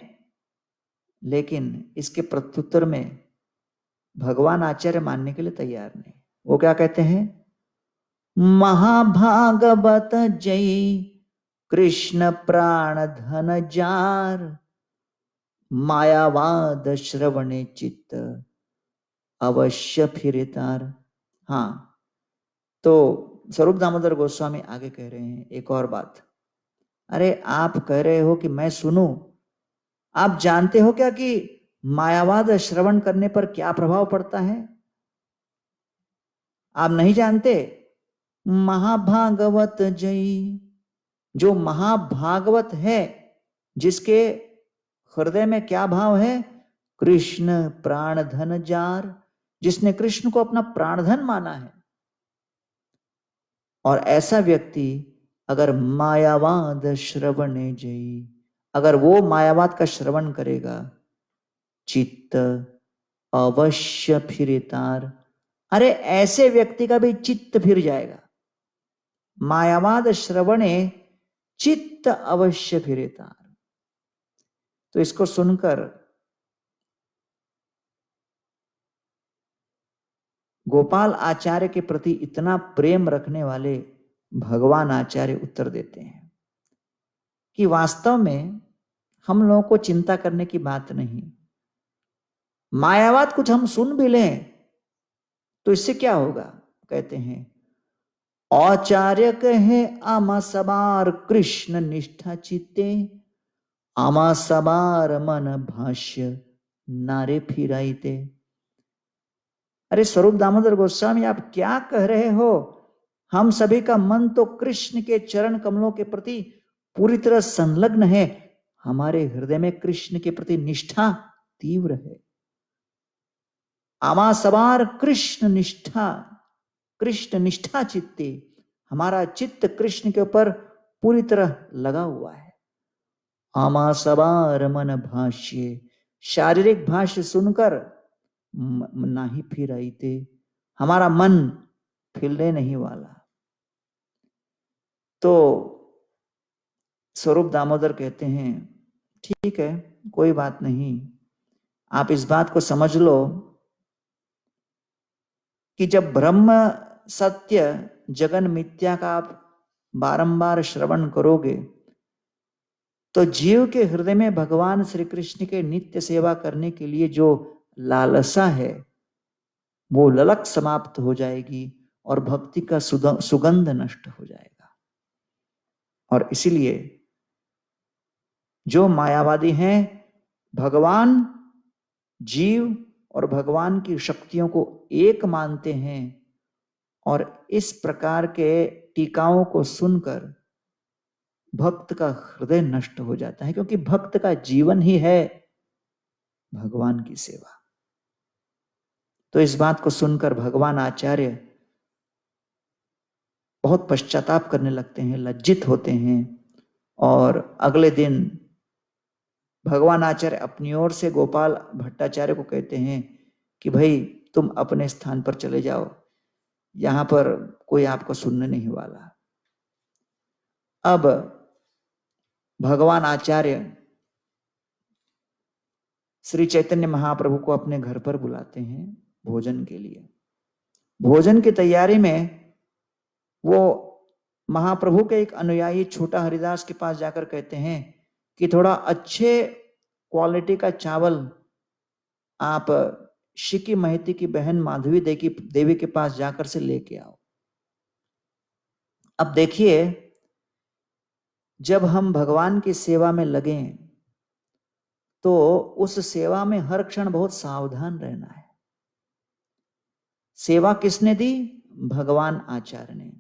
लेकिन इसके प्रत्युत्तर में भगवान आचार्य मानने के लिए तैयार नहीं। वो क्या कहते हैं? महाभागवत जय कृष्ण प्राण धन जार, मायावाद श्रवणे चित्त अवश्य फिरे तार। हाँ, तो स्वरूप दामोदर गोस्वामी आगे कह रहे हैं एक और बात। अरे आप कह रहे हो कि मैं सुनूं, आप जानते हो क्या कि मायावाद श्रवण करने पर क्या प्रभाव पड़ता है? आप नहीं जानते? महाभागवत जय, जो महाभागवत है, जिसके हृदय में क्या भाव है? कृष्ण प्राण धन जार, जिसने कृष्ण को अपना प्राणधन माना है। और ऐसा व्यक्ति अगर मायावाद श्रवणे जई, अगर वो मायावाद का श्रवण करेगा, चित्त अवश्य फिरे तार, अरे ऐसे व्यक्ति का भी चित्त फिर जाएगा। मायावाद श्रवणे चित्त अवश्य फिरे तार। तो इसको सुनकर गोपाल आचार्य के प्रति इतना प्रेम रखने वाले भगवान आचार्य उत्तर देते हैं कि वास्तव में हम लोगों को चिंता करने की बात नहीं। मायावाद कुछ हम सुन भी लें तो इससे क्या होगा? कहते हैं आचार्य कहे आमा सबार कृष्ण निष्ठा चित्ते, आमा सबार मन भाष्य नारे फिराइते। अरे स्वरूप दामोदर गोस्वामी, आप क्या कह रहे हो? हम सभी का मन तो कृष्ण के चरण कमलों के प्रति पूरी तरह संलग्न है। हमारे हृदय में कृष्ण के प्रति निष्ठा तीव्र है। आमा सवार कृष्ण निष्ठा, कृष्ण निष्ठा चित्ते, हमारा चित्त कृष्ण के ऊपर पूरी तरह लगा हुआ है। आमा सवार मन भाष्य, शारीरिक भाष्य सुनकर ना ही फिर आई थे, हमारा मन फिरने नहीं वाला। तो स्वरूप दामोदर कहते हैं ठीक है, कोई बात नहीं, आप इस बात को समझ लो कि जब ब्रह्म सत्य जगन मिथ्या का आप बारंबार श्रवण करोगे तो जीव के हृदय में भगवान श्री कृष्ण के नित्य सेवा करने के लिए जो लालसा है वो ललक समाप्त हो जाएगी और भक्ति का सुगंध नष्ट हो जाएगा। और इसीलिए जो मायावादी हैं, भगवान, जीव और भगवान की शक्तियों को एक मानते हैं और इस प्रकार के टीकाओं को सुनकर भक्त का हृदय नष्ट हो जाता है, क्योंकि भक्त का जीवन ही है भगवान की सेवा। तो इस बात को सुनकर भगवान आचार्य बहुत पश्चाताप करने लगते हैं, लज्जित होते हैं। और अगले दिन भगवान आचार्य अपनी ओर से गोपाल भट्टाचार्य को कहते हैं कि भाई तुम अपने स्थान पर चले जाओ, यहां पर कोई आपको सुनने नहीं वाला। अब भगवान आचार्य श्री चैतन्य महाप्रभु को अपने घर पर बुलाते हैं भोजन के लिए। भोजन की तैयारी में वो महाप्रभु के एक अनुयायी छोटा हरिदास के पास जाकर कहते हैं कि थोड़ा अच्छे क्वालिटी का चावल आप शिकी महती की बहन माधवी देवी के पास जाकर से लेके आओ। अब देखिए, जब हम भगवान की सेवा में लगे तो उस सेवा में हर क्षण बहुत सावधान रहना है। सेवा किसने दी? भगवान आचार्य ने।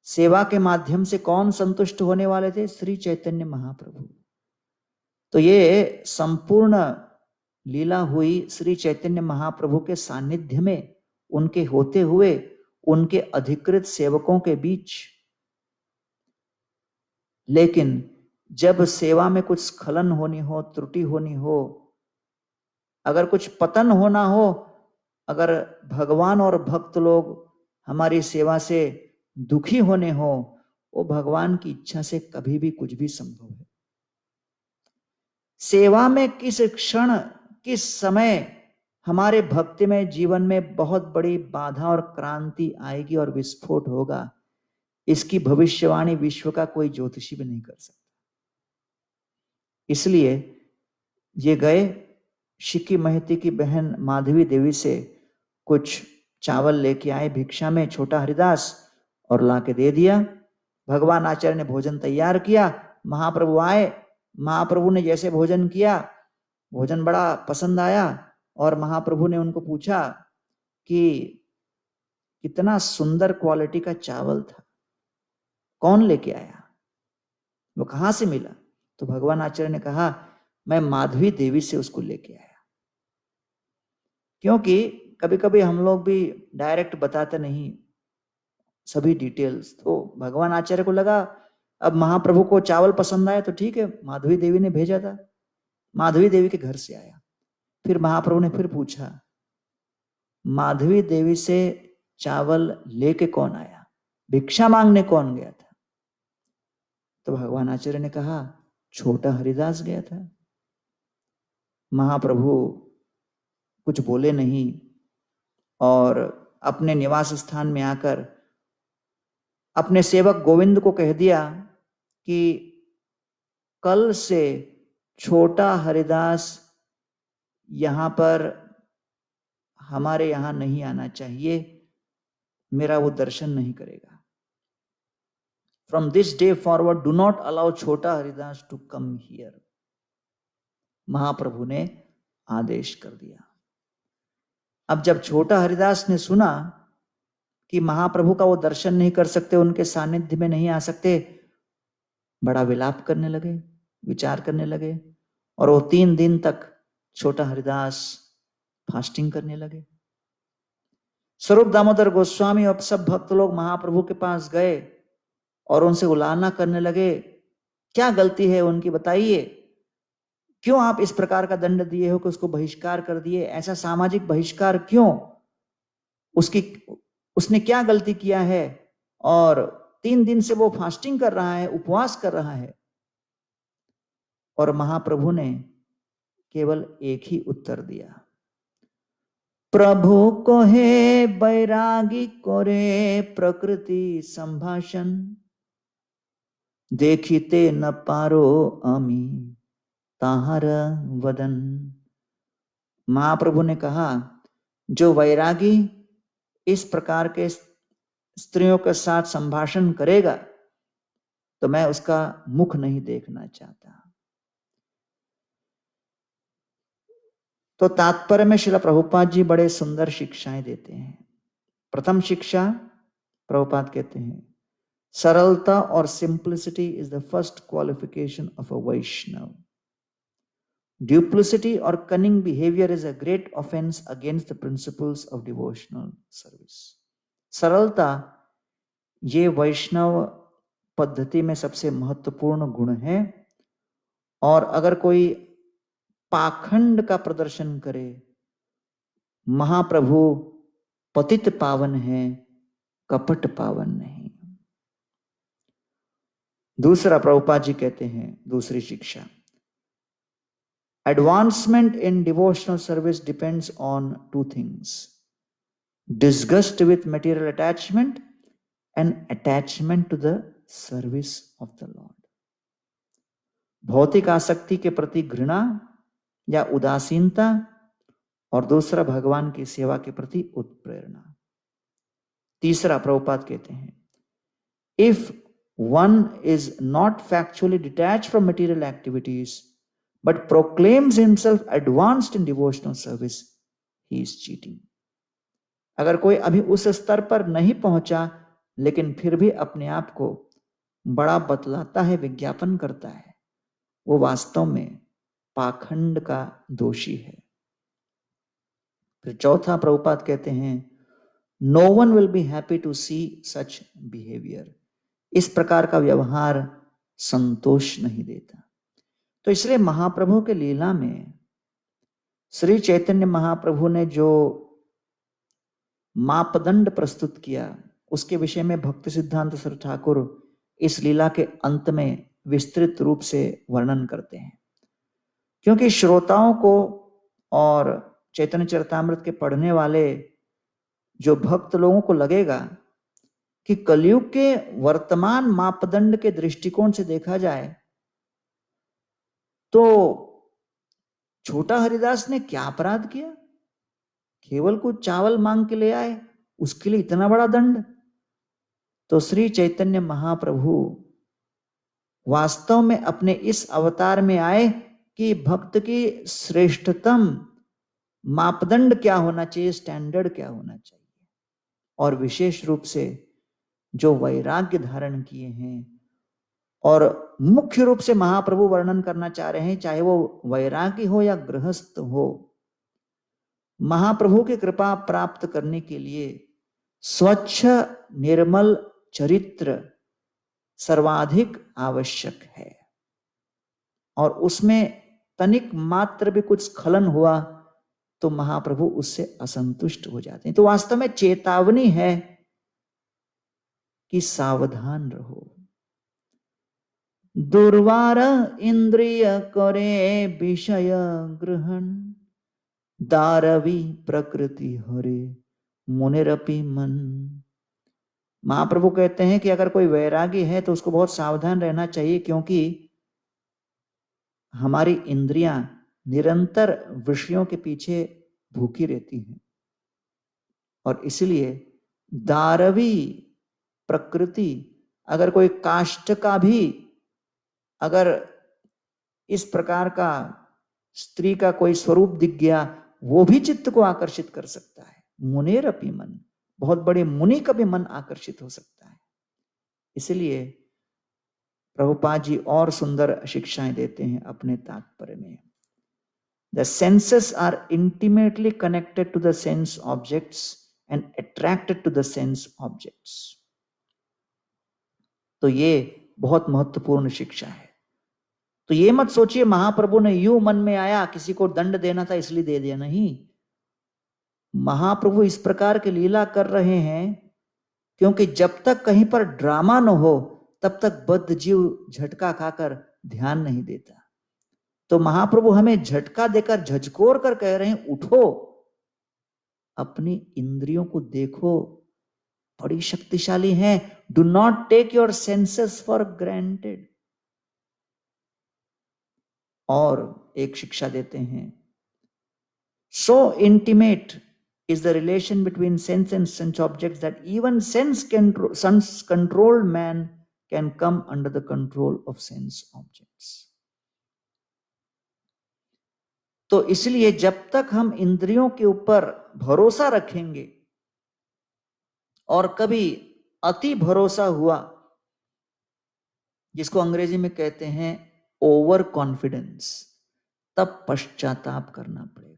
सेवा के माध्यम से कौन संतुष्ट होने वाले थे? श्री चैतन्य महाप्रभु। तो ये संपूर्ण लीला हुई श्री चैतन्य महाप्रभु के सानिध्य में, उनके होते हुए उनके अधिकृत सेवकों के बीच। लेकिन जब सेवा में कुछ स्खलन होनी हो, त्रुटि होनी हो, अगर कुछ पतन होना हो, अगर भगवान और भक्त लोग हमारी सेवा से दुखी होने हो, वो भगवान की इच्छा से कभी भी कुछ भी संभव है। सेवा में किस क्षण, किस समय हमारे भक्ति में जीवन में बहुत बड़ी बाधा और क्रांति आएगी और विस्फोट होगा, इसकी भविष्यवाणी विश्व का कोई ज्योतिषी भी नहीं कर सकता। इसलिए ये गए शिकी महती की बहन माधवी देवी से कुछ चावल लेके आए भिक्षा में छोटा हरिदास, और लाके दे दिया। भगवान आचार्य ने भोजन तैयार किया, महाप्रभु आए, महाप्रभु ने जैसे भोजन किया, भोजन बड़ा पसंद आया, और महाप्रभु ने उनको पूछा कि कितना सुंदर क्वालिटी का चावल था, कौन लेके आया, वो कहां से मिला? तो भगवान आचार्य ने कहा, मैं माधवी देवी से उसको लेके आया। क्योंकि कभी कभी हम लोग भी डायरेक्ट बताते नहीं सभी डिटेल्स, तो भगवान आचार्य को लगा अब महाप्रभु को चावल पसंद आया तो ठीक है, माधवी देवी ने भेजा था, माधवी देवी के घर से आया। फिर महाप्रभु ने फिर पूछा, माधवी देवी से चावल लेके कौन आया, भिक्षा मांगने कौन गया था? तो भगवान आचार्य ने कहा, छोटा हरिदास गया था। महाप्रभु कुछ बोले नहीं और अपने निवास स्थान में आकर अपने सेवक गोविंद को कह दिया कि कल से छोटा हरिदास यहां पर हमारे यहां नहीं आना चाहिए, मेरा वो दर्शन नहीं करेगा। From this day forward, do not allow छोटा हरिदास to come here. महाप्रभु ने आदेश कर दिया। अब जब छोटा हरिदास ने सुना कि महाप्रभु का वो दर्शन नहीं कर सकते, उनके सानिध्य में नहीं आ सकते, बड़ा विलाप करने लगे, विचार करने लगे, और वो 3 दिन तक छोटा हरिदास फास्टिंग करने लगे। स्वरूप दामोदर गोस्वामी और सब भक्त लोग महाप्रभु के पास गए और उनसे उलाहना करने लगे, क्या गलती है उनकी बताइए, क्यों आप इस प्रकार का दंड दिए हो कि उसको बहिष्कार कर दिए, ऐसा सामाजिक बहिष्कार क्यों, उसने क्या गलती किया है, और 3 दिन से वो फास्टिंग कर रहा है, उपवास कर रहा है। और महाप्रभु ने केवल एक ही उत्तर दिया, प्रभु को हे बैरागी कोरे प्रकृति संभाषण, देखिते न पारो अमी ताहर वदन। महाप्रभु ने कहा, जो वैरागी इस प्रकार के स्त्रियों के साथ संभाषण करेगा तो मैं उसका मुख नहीं देखना चाहता। तो तात्पर्य में श्रील प्रभुपाद जी बड़े सुंदर शिक्षाएं देते हैं। प्रथम शिक्षा, प्रभुपाद कहते हैं, सरलता और simplicity is the first qualification of a Vaishnav. Duplicity or cunning behavior is a great offense against the principles of devotional service. सरलता ये वैष्णव पद्धति में सबसे महत्वपूर्ण गुण है, और अगर कोई पाखंड का प्रदर्शन करे, महाप्रभु पतित पावन है, कपट पावन नहीं। दूसरा, प्रभुपाद जी कहते हैं, दूसरी शिक्षा, advancement in devotional service depends on 2 things: disgust with material attachment and attachment to the service of the Lord. भौतिक आसक्ति के प्रति घृणा या उदासीनता, और दूसरा भगवान की सेवा के प्रति उत्प्रेरणा। तीसरा, प्रभुपाद कहते हैं, if one is not factually detached from material activities but proclaims himself advanced in devotional service, he is cheating. अगर कोई अभी उस स्तर पर नहीं पहुंचा लेकिन फिर भी अपने आप को बड़ा बतलाता है, विज्ञापन करता है, वो वास्तव में पाखंड का दोषी है। फिर चौथा, प्रभुपाद कहते हैं, no one will be happy to see such behavior. इस प्रकार का व्यवहार संतोष नहीं देता। तो इसलिए महाप्रभु के लीला में श्री चैतन्य महाप्रभु ने जो मापदंड प्रस्तुत किया, उसके विषय में भक्ति सिद्धांत सर ठाकुर इस लीला के अंत में विस्तृत रूप से वर्णन करते हैं। क्योंकि श्रोताओं को और चैतन्य चरितामृत के पढ़ने वाले जो भक्त लोगों को लगेगा कि कलयुग के वर्तमान मापदंड के दृष्टिकोण से देखा जाए तो छोटा हरिदास ने क्या अपराध किया, केवल कुछ चावल मांग के ले आए, उसके लिए इतना बड़ा दंड। तो श्री चैतन्य महाप्रभु वास्तव में अपने इस अवतार में आए कि भक्त की श्रेष्ठतम मापदंड क्या होना चाहिए, स्टैंडर्ड क्या होना चाहिए, और विशेष रूप से जो वैराग्य धारण किए हैं, और मुख्य रूप से महाप्रभु वर्णन करना चाह रहे हैं, चाहे वो वैरागी हो या गृहस्थ हो, महाप्रभु की कृपा प्राप्त करने के लिए स्वच्छ निर्मल चरित्र सर्वाधिक आवश्यक है। और उसमें तनिक मात्र भी कुछ स्खलन हुआ तो महाप्रभु उससे असंतुष्ट हो जाते हैं। तो वास्तव में चेतावनी है कि सावधान रहो। दुर्वार इंद्रिय करे विषय ग्रहण, दारवी प्रकृति हरे मुनिरपि मन। महाप्रभु कहते हैं कि अगर कोई वैरागी है तो उसको बहुत सावधान रहना चाहिए, क्योंकि हमारी इंद्रियां निरंतर विषयों के पीछे भूखी रहती हैं, और इसलिए दारवी प्रकृति, अगर कोई काष्ठ का भी अगर इस प्रकार का स्त्री का कोई स्वरूप दिख गया, वो भी चित्त को आकर्षित कर सकता है। मुनेरपि मन, बहुत बड़े मुनि का भी मन आकर्षित हो सकता है। इसलिए प्रभुपाद जी और सुंदर शिक्षाएं देते हैं अपने तात्पर्य में। The senses are intimately connected to the sense objects and attracted to the sense objects. तो ये बहुत महत्वपूर्ण शिक्षा है। तो ये मत सोचिए महाप्रभु ने यूं मन में आया, किसी को दंड देना था इसलिए दे दिया, नहीं। महाप्रभु इस प्रकार की लीला कर रहे हैं क्योंकि जब तक कहीं पर ड्रामा न हो तब तक बद्ध जीव झटका खाकर ध्यान नहीं देता। तो महाप्रभु हमें झटका देकर झकझोर कर कह रहे हैं, उठो, अपनी इंद्रियों को देखो, बड़ी शक्तिशाली हैं। Do not take your senses for granted. और एक शिक्षा देते हैं, so intimate is the relation between sense and sense objects that even sense controlled man can come under the control of sense objects. तो इसलिए जब तक हम इंद्रियों के ऊपर भरोसा रखेंगे और कभी अति भरोसा हुआ, जिसको अंग्रेजी में कहते हैं ओवर कॉन्फिडेंस, तब पश्चाताप करना पड़ेगा।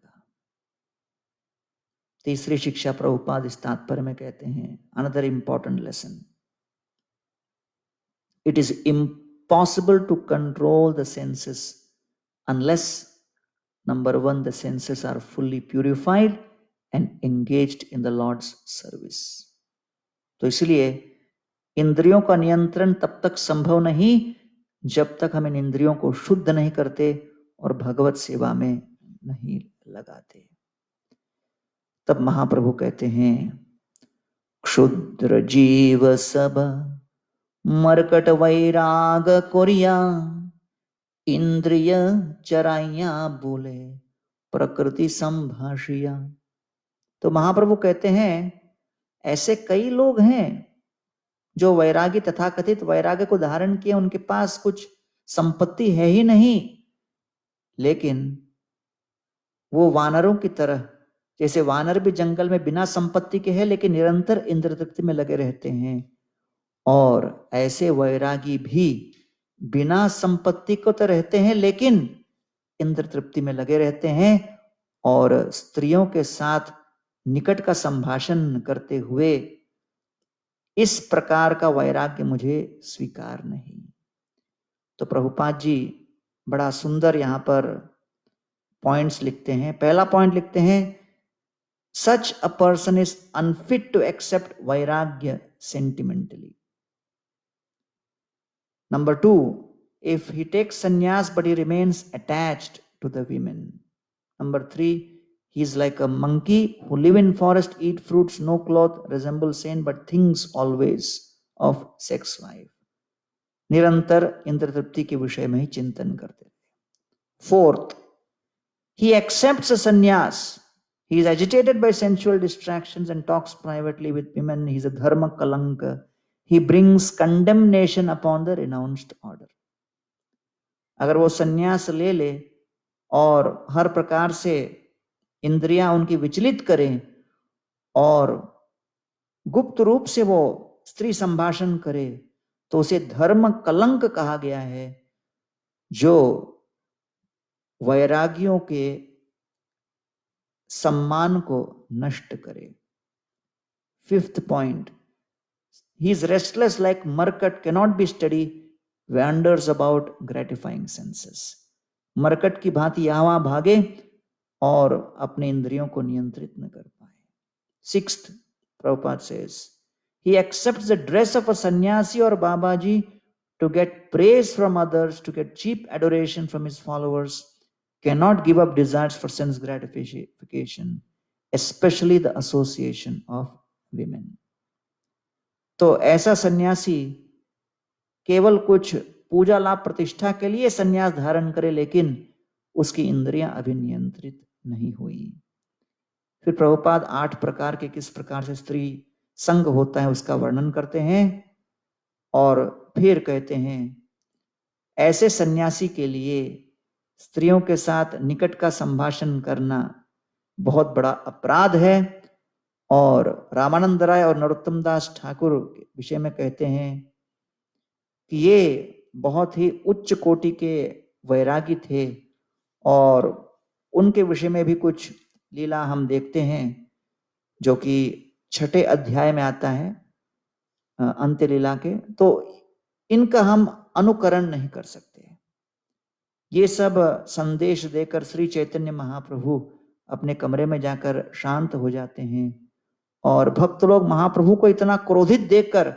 तीसरी शिक्षा प्रभुपाद इस तात्पर्य में कहते हैं, another important lesson, it is impossible to control the senses unless number 1 the senses are fully purified and engaged in the Lord's service. तो इसलिए इंद्रियों का नियंत्रण तब तक संभव नहीं जब तक हम इन इंद्रियों को शुद्ध नहीं करते और भगवत सेवा में नहीं लगाते। तब महाप्रभु कहते हैं, क्षुद्र जीव सब मरकट वैराग कोरिया, इंद्रिय चराइया बोले प्रकृति संभाषिया। तो महाप्रभु कहते हैं ऐसे कई लोग हैं जो वैरागी, तथाकथित वैराग्य को धारण किए, उनके पास कुछ संपत्ति है ही नहीं, लेकिन वो वानरों की तरह, जैसे वानर भी जंगल में बिना संपत्ति के हैं लेकिन निरंतर इंद्र तृप्ति में लगे रहते हैं, और ऐसे वैरागी भी बिना संपत्ति को तो रहते हैं लेकिन इंद्र तृप्ति में लगे रहते हैं, और स्त्रियों के साथ निकट का संभाषण करते हुए इस प्रकार का वैराग्य मुझे स्वीकार नहीं। तो प्रभुपाद जी बड़ा सुंदर यहां पर पॉइंट्स लिखते हैं। पहला पॉइंट लिखते हैं, such a person is unfit to accept vairagya sentimentally. Number 2, if he takes sannyas but he remains attached to the women. Number 3, he is like a monkey who live in forest, eat fruits, no cloth, resemble saint, but thinks always of sex life. निरंतर इंद्र तृप्ति के विषय में ही चिंतन करते रहे. 4th, he accepts a sannyas. He is agitated by sensual distractions and talks privately with women. He is a dharma kalanka. He brings condemnation upon the renounced order. अगर वो संन्यास ले ले और हर प्रकार से इंद्रियां उनकी विचलित करें और गुप्त रूप से वो स्त्री संभाषण करे, तो उसे धर्म कलंक कहा गया है, जो वैरागियों के सम्मान को नष्ट करे. 5th point, he is restless like मरकट, cannot be steady, wanders about gratifying senses. मरकट की भांति यहाँ वहां भागे और अपने इंद्रियों को नियंत्रित न कर पाए. 6th, Prabhupada says, he accepts the dress of a sannyasi or Babaji to get praise from others, to get cheap adoration from his followers, cannot give up desires for sense gratification, especially the association of women. तो ऐसा सन्यासी केवल कुछ पूजा लाभ प्रतिष्ठा के लिए सन्यास धारण करे, लेकिन उसकी इंद्रियां अभी नियंत्रित नहीं हुई. फिर प्रभुपाद 8 प्रकार के किस प्रकार से स्त्री संग होता है उसका वर्णन करते हैं और फिर कहते हैं ऐसे सन्यासी के लिए स्त्रियों के साथ निकट का संभाषण करना बहुत बड़ा अपराध है. और रामानंद राय और नरोत्तम दास ठाकुर के विषय में कहते हैं कि ये बहुत ही उच्च कोटि के वैरागी थे और उनके विषय में भी कुछ लीला हम देखते हैं जो कि 6ठे अध्याय में आता है अंत्य लीला के. तो इनका हम अनुकरण नहीं कर सकते. ये सब संदेश देकर श्री चैतन्य महाप्रभु अपने कमरे में जाकर शांत हो जाते हैं और भक्त लोग महाप्रभु को इतना क्रोधित देखकर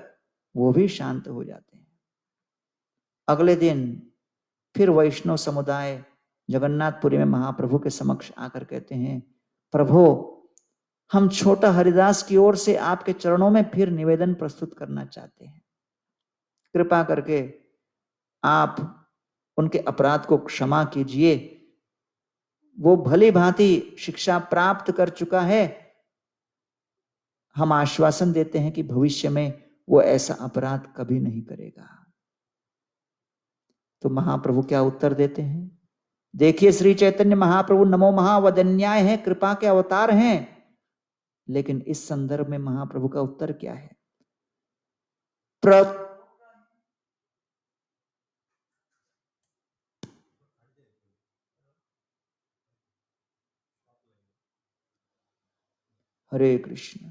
वो भी शांत हो जाते हैं. अगले दिन फिर वैष्णव समुदाय जगन्नाथपुरी में महाप्रभु के समक्ष आकर कहते हैं, प्रभु हम छोटा हरिदास की ओर से आपके चरणों में फिर निवेदन प्रस्तुत करना चाहते हैं. कृपा करके आप उनके अपराध को क्षमा कीजिए. वो भली भांति शिक्षा प्राप्त कर चुका है. हम आश्वासन देते हैं कि भविष्य में वो ऐसा अपराध कभी नहीं करेगा. तो महाप्रभु क्या उत्तर देते हैं? देखिए, श्री चैतन्य महाप्रभु नमो महावदन्याय हैं, कृपा के अवतार हैं. लेकिन इस संदर्भ में महाप्रभु का उत्तर क्या है? हरे कृष्ण.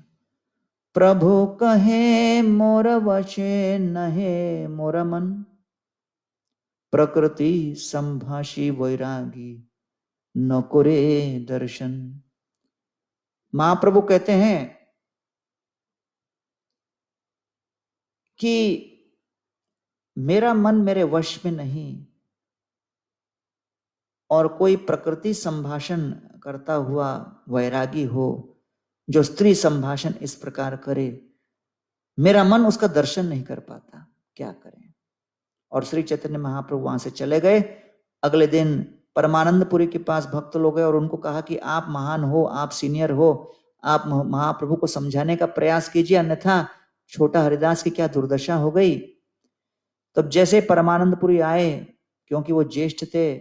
प्रभु कहे मोर वचे नहे मोर मन, प्रकृति संभाषी वैरागी न करे दर्शन. महाप्रभु कहते हैं कि मेरा मन मेरे वश में नहीं और कोई प्रकृति संभाषण करता हुआ वैरागी हो जो स्त्री संभाषण इस प्रकार करे, मेरा मन उसका दर्शन नहीं कर पाता, क्या करें. और श्री चैतन्य महाप्रभु वहां से चले गए. अगले दिन परमानंदपुरी के पास भक्त लोग गए और उनको कहा कि आप महान हो, आप सीनियर हो, आप महाप्रभु को समझाने का प्रयास कीजिए, अन्यथा छोटा हरिदास की क्या दुर्दशा हो गई. तब जैसे परमानंदपुरी आए, क्योंकि वो ज्येष्ठ थे,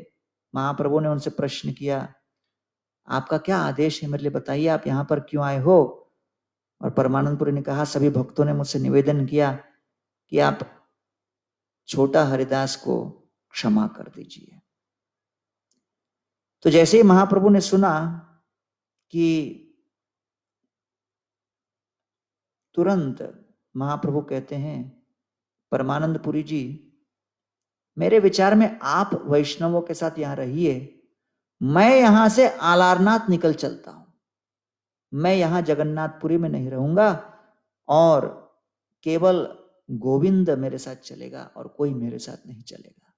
महाप्रभु ने उनसे प्रश्न किया, आपका क्या आदेश है, मेरे लिए बताइए, आप यहाँ पर क्यों आए हो. और परमानंदपुरी ने कहा, सभी भक्तों ने मुझसे निवेदन किया कि आप छोटा हरिदास को क्षमा कर दीजिए. तो जैसे ही महाप्रभु ने सुना कि तुरंत महाप्रभु कहते हैं, परमानंदपुरी जी, मेरे विचार में आप वैष्णवों के साथ यहां रहिए, मैं यहां से आलारनाथ निकल चलता हूं. मैं यहां जगन्नाथपुरी में नहीं रहूंगा और केवल गोविंद मेरे साथ चलेगा और कोई मेरे साथ नहीं चलेगा.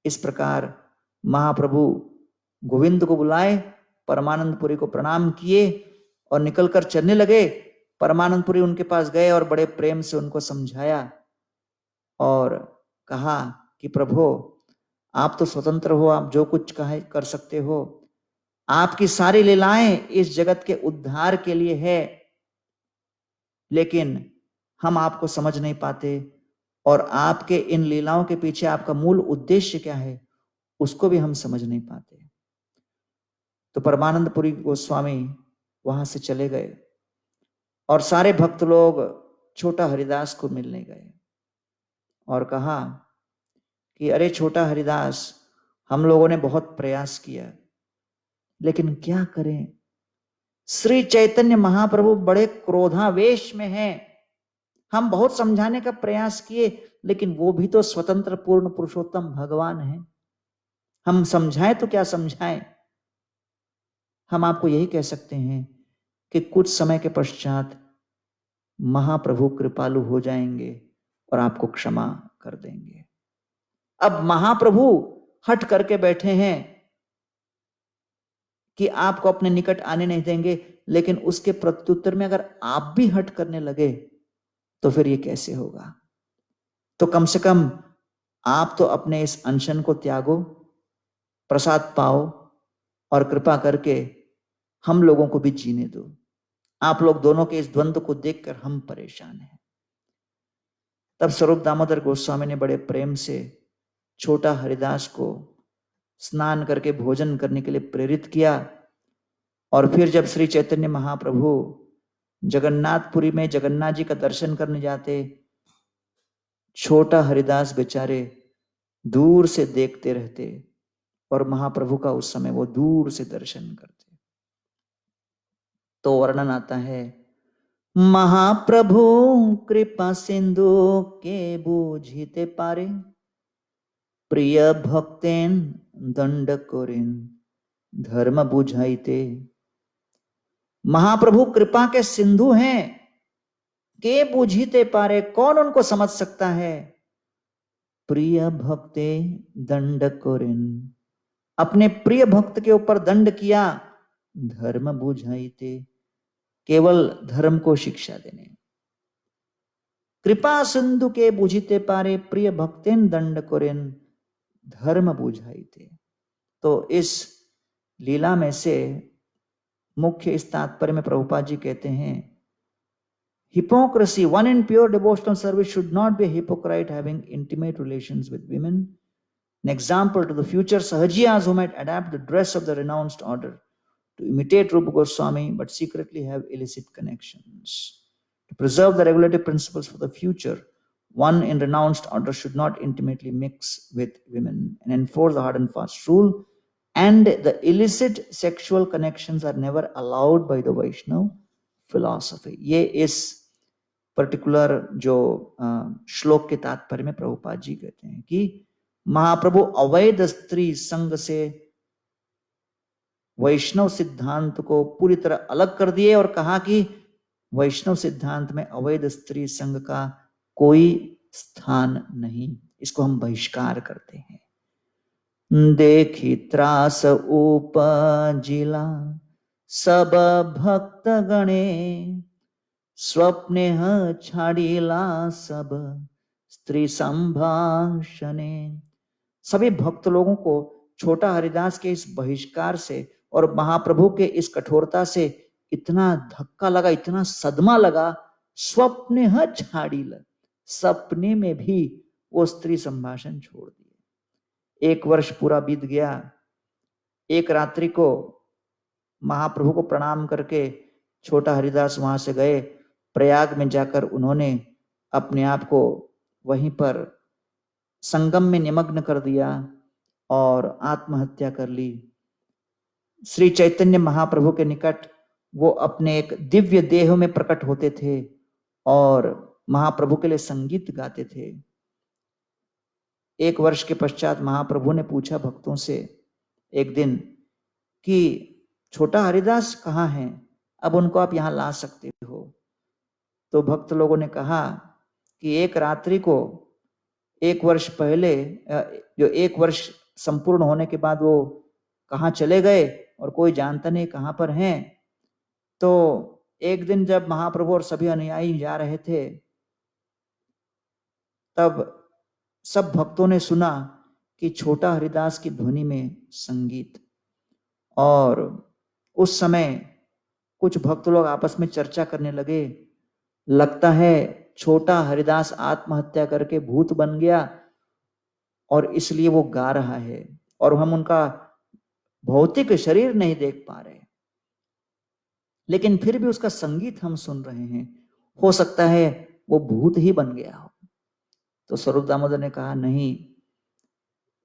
इस प्रकार महाप्रभु गोविंद को बुलाए, परमानंदपुरी को प्रणाम किए और निकलकर चलने लगे। परमानंदपुरी उनके पास गए और बड़े प्रेम से उनको समझाया और कहा कि प्रभु, आप तो स्वतंत्र हो, आप जो कुछ कहे कर सकते हो, आपकी सारी लीलाएं इस जगत के उद्धार के लिए है, लेकिन हम आपको समझ नहीं पाते और आपके इन लीलाओं के पीछे आपका मूल उद्देश्य क्या है उसको भी हम समझ नहीं पाते। तो परमानंदपुरी गोस्वामी वहां से चले गए और सारे भक्त लोग छोटा हरिदास को मिलने गए और कहा कि अरे छोटा हरिदास, हम लोगों ने बहुत प्रयास किया, लेकिन क्या करें, श्री चैतन्य महाप्रभु बड़े क्रोधावेश में हैं। हम बहुत समझाने का प्रयास किए, लेकिन वो भी तो स्वतंत्र पूर्ण पुरुषोत्तम भगवान है, हम समझाएं तो क्या समझाएं। हम आपको यही कह सकते हैं कि कुछ समय के पश्चात महाप्रभु कृपालु हो जाएंगे और आपको क्षमा कर देंगे। अब महाप्रभु हट करके बैठे हैं कि आपको अपने निकट आने नहीं देंगे, लेकिन उसके प्रत्युत्तर में अगर आप भी हट करने लगे तो फिर ये कैसे होगा। तो कम से कम आप तो अपने इस अनशन को त्यागो, प्रसाद पाओ और कृपा करके हम लोगों को भी जीने दो। आप लोग दोनों के इस द्वंद्व को देखकर हम परेशान हैं। तब स्वरूप दामोदर गोस्वामी ने बड़े प्रेम से छोटा हरिदास को स्नान करके भोजन करने के लिए प्रेरित किया और फिर जब श्री चैतन्य महाप्रभु जगन्नाथपुरी में जगन्नाथ जी का दर्शन करने जाते, छोटा हरिदास बेचारे दूर से देखते रहते और महाप्रभु का उस समय वो दूर से दर्शन करते। तो वर्णन आता है, महाप्रभु कृपा सिंधु के बूझिते पारे, प्रिय भक्तेन दंड कोरिन धर्म बुझाइते। महाप्रभु कृपा के सिंधु हैं, के बूझिते पारे, कौन उनको समझ सकता है। प्रिय भक्ते दंड कोरिन, अपने प्रिय भक्त के ऊपर दंड किया, धर्म बुझाइते, केवल धर्म को शिक्षा देने। कृपा सिंधु के बुझिते पारे, प्रिय भक्तेन दंड कोरेन धर्म बुझाइते। तो इस लीला में से मुख्य इस तात्पर्य में प्रभुपाद जी कहते हैं, hypocrisy, one in pure devotional service should not be a hypocrite having intimate relations with women. An example to the future Sahajiyas who might adapt the dress of the renounced order to imitate Rupa Goswami but secretly have illicit connections. To preserve the regulative principles for the future, one in renounced order should not intimately mix with women and enforce the hard and fast rule, and the illicit sexual connections are never allowed by the Vaishnav philosophy. ये इस particular जो श्लोक के तात्पर्य में प्रभुपाद जी कहते हैं कि महाप्रभु अवैध स्त्री संग से वैष्णव सिद्धांत को पूरी तरह अलग कर दिए और कहा कि वैष्णव सिद्धांत में अवैध स्त्री संग का कोई स्थान नहीं, इसको हम बहिष्कार करते हैं। देखी त्रास उपजिला सब भक्त गणे, स्वप्ने छाड़ीला सब स्त्री संभाषणे। सभी भक्त लोगों को छोटा हरिदास के इस बहिष्कार से और महाप्रभु के इस कठोरता से इतना धक्का लगा, इतना सदमा लगा। स्वप्ने छाड़ीला, सपने में भी वो स्त्री संभाषण छोड़ दिए। 1 वर्ष पूरा बीत गया। एक रात्रि को महाप्रभु को प्रणाम करके छोटा हरिदास वहां से गए। प्रयाग में जाकर उन्होंने अपने आप को वहीं पर संगम में निमग्न कर दिया और आत्महत्या कर ली। श्री चैतन्य महाप्रभु के निकट वो अपने एक दिव्य देह में प्रकट होते थे और महाप्रभु के लिए संगीत गाते थे। 1 वर्ष के पश्चात महाप्रभु ने पूछा भक्तों से एक दिन कि छोटा हरिदास कहाँ हैं, अब उनको आप यहाँ ला सकते हो। तो भक्त लोगों ने कहा कि एक रात्रि को 1 वर्ष पहले, जो 1 वर्ष संपूर्ण होने के बाद वो कहाँ चले गए और कोई जानता नहीं कहाँ पर हैं। तो एक दिन जब महाप्रभु और सभी अनुयायी जा रहे थे, तब सब भक्तों ने सुना कि छोटा हरिदास की ध्वनि में संगीत। और उस समय कुछ भक्त लोग आपस में चर्चा करने लगे, लगता है छोटा हरिदास आत्महत्या करके भूत बन गया और इसलिए वो गा रहा है, और हम उनका भौतिक शरीर नहीं देख पा रहे, लेकिन फिर भी उसका संगीत हम सुन रहे हैं, हो सकता है वो भूत ही बन गया हो। तो स्वरूप दामोदर ने कहा, नहीं,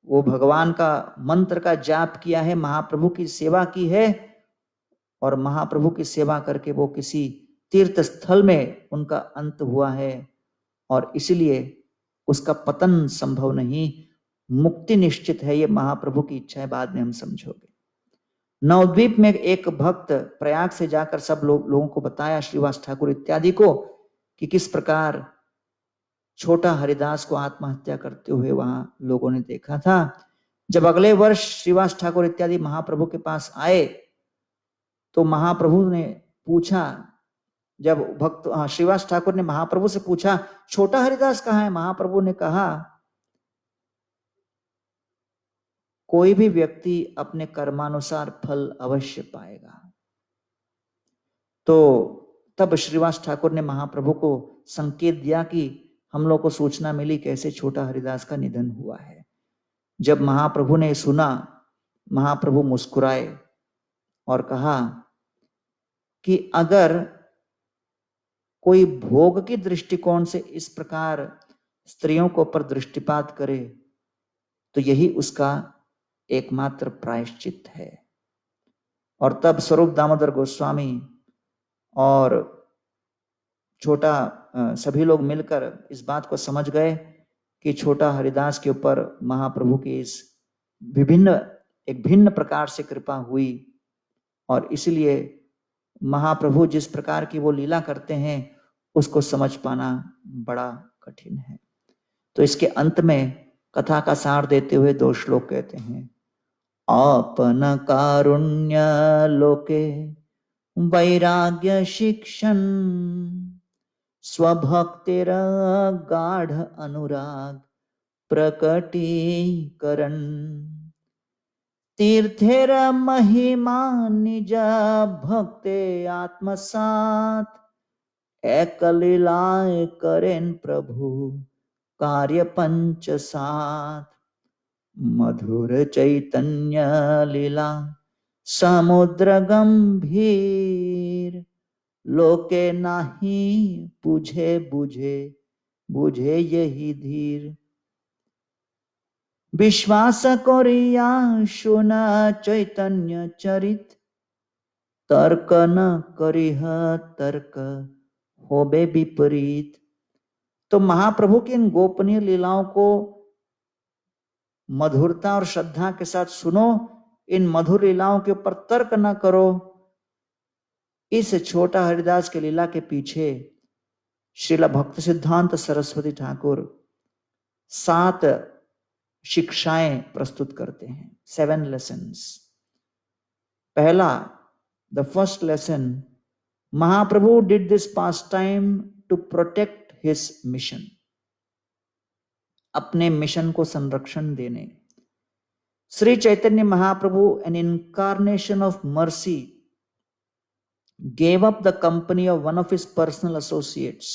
वो भगवान का मंत्र का जाप किया है, महाप्रभु की सेवा की है, और महाप्रभु की सेवा करके वो किसी तीर्थ स्थल में उनका अंत हुआ है, और इसलिए उसका पतन संभव नहीं, मुक्ति निश्चित है, ये महाप्रभु की इच्छा है, बाद में हम समझोगे। नवद्वीप में एक भक्त प्रयाग से जाकर सब लोगों को बताया, श्रीवास ठाकुर इत्यादि को, कि किस प्रकार छोटा हरिदास को आत्महत्या करते हुए वहां लोगों ने देखा था। जब अगले वर्ष श्रीवास ठाकुर इत्यादि महाप्रभु के पास आए, तो महाप्रभु ने पूछा, जब भक्त श्रीवास ठाकुर ने महाप्रभु से पूछा, छोटा हरिदास कहाँ है? महाप्रभु ने कहा, कोई भी व्यक्ति अपने कर्मानुसार फल अवश्य पाएगा। तो तब श्रीवास ठाकुर ने महाप्रभु को संकेत दिया कि हम लोग को सूचना मिली कैसे छोटा हरिदास का निधन हुआ है। जब महाप्रभु ने सुना, महाप्रभु मुस्कुराए और कहा कि अगर कोई भोग की दृष्टिकोण से इस प्रकार स्त्रियों को पर दृष्टिपात करे, तो यही उसका एकमात्र प्रायश्चित है। और तब स्वरूप दामोदर गोस्वामी और छोटा सभी लोग मिलकर इस बात को समझ गए कि छोटा हरिदास के ऊपर महाप्रभु की इस भिन्न प्रकार से कृपा हुई, और इसलिए महाप्रभु जिस प्रकार की वो लीला करते हैं उसको समझ पाना बड़ा कठिन है। तो इसके अंत में कथा का सार देते हुए 2 श्लोक कहते हैं, आपन कारुण्य लोके वैराग्य शिक्षण, स्वभक्तिर गाढ़ अनुराग प्रकटीकरण, तीर्थेर महिमा निज भक्ते आत्मसात, एकलीलाए करें प्रभु कार्य पंच सात, मधुर चैतन्य लीला समुद्र गंभीर, लोके नाही बुझे बुझे बुझे यही धीर, विश्वास करिया सुना चैतन्य चरित, तर्क न करिह तर्क होबे विपरीत। तो महाप्रभु की इन गोपनीय लीलाओं को मधुरता और श्रद्धा के साथ सुनो, इन मधुर लीलाओं के ऊपर तर्क न करो। इस छोटा हरिदास के लीला के पीछे श्रीला भक्ति सिद्धांत सरस्वती ठाकुर 7 शिक्षाएं प्रस्तुत करते हैं, 7 लेसन्स। पहला, the first lesson, Mahaprabhu did this pastime to protect his mission, अपने मिशन को संरक्षण देने। Shri Chaitanya Mahaprabhu, an incarnation of mercy, gave up the company of one of his personal associates,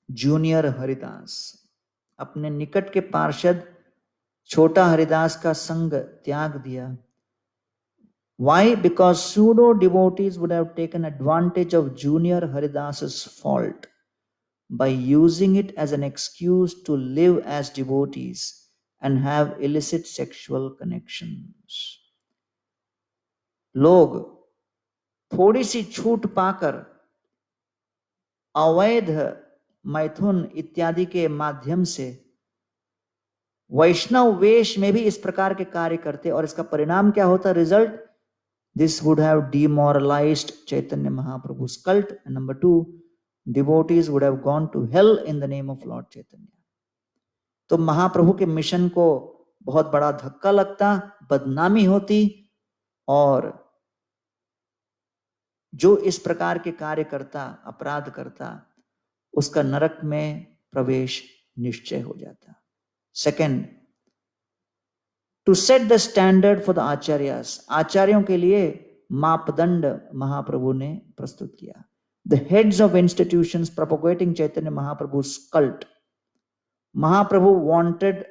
junior Haridas, अपने निकट के पार्षद छोटा हरिदास का संग त्याग दिया। Why? Because pseudo devotees would have taken advantage of junior Haridas's fault by using it as an excuse to live as devotees and have illicit sexual connections. लोग थोड़ी सी छूट पाकर अवैध मैथुन इत्यादि के माध्यम से वैष्णव वेश में भी इस प्रकार के कार्य करते, और इसका परिणाम क्या होता? Result, this would have demoralised Chaitanya महाप्रभु's cult, and number 2, devotees would have gone to hell in the name of Lord Chaitanya. तो महाप्रभु के मिशन को बहुत बड़ा धक्का लगता, बदनामी होती, और जो इस प्रकार के कार्य करता, अपराध करता, उसका नरक में प्रवेश निश्चय हो जाता। Second, to set the standard for the acharyas, आचार्यों के लिए मापदंड महाप्रभु ने प्रस्तुत किया। The heads of institutions propagating Chaitanya महाप्रभु's cult, Mahaprabhu wanted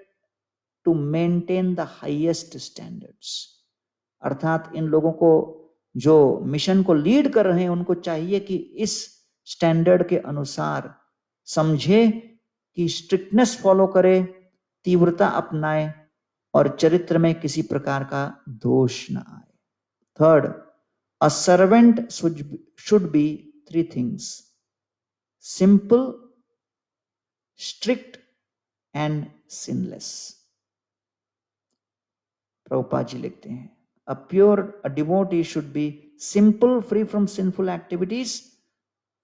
to maintain the highest standards, अर्थात इन लोगों को जो मिशन को लीड कर रहे हैं उनको चाहिए कि इस स्टैंडर्ड के अनुसार समझे, कि स्ट्रिक्टनेस फॉलो करे, तीव्रता अपनाए, और चरित्र में किसी प्रकार का दोष न आए। Third, a servant should be three things, simple, strict and sinless. Prabhupada ji लिखते हैं, a devotee should be simple, free from sinful activities,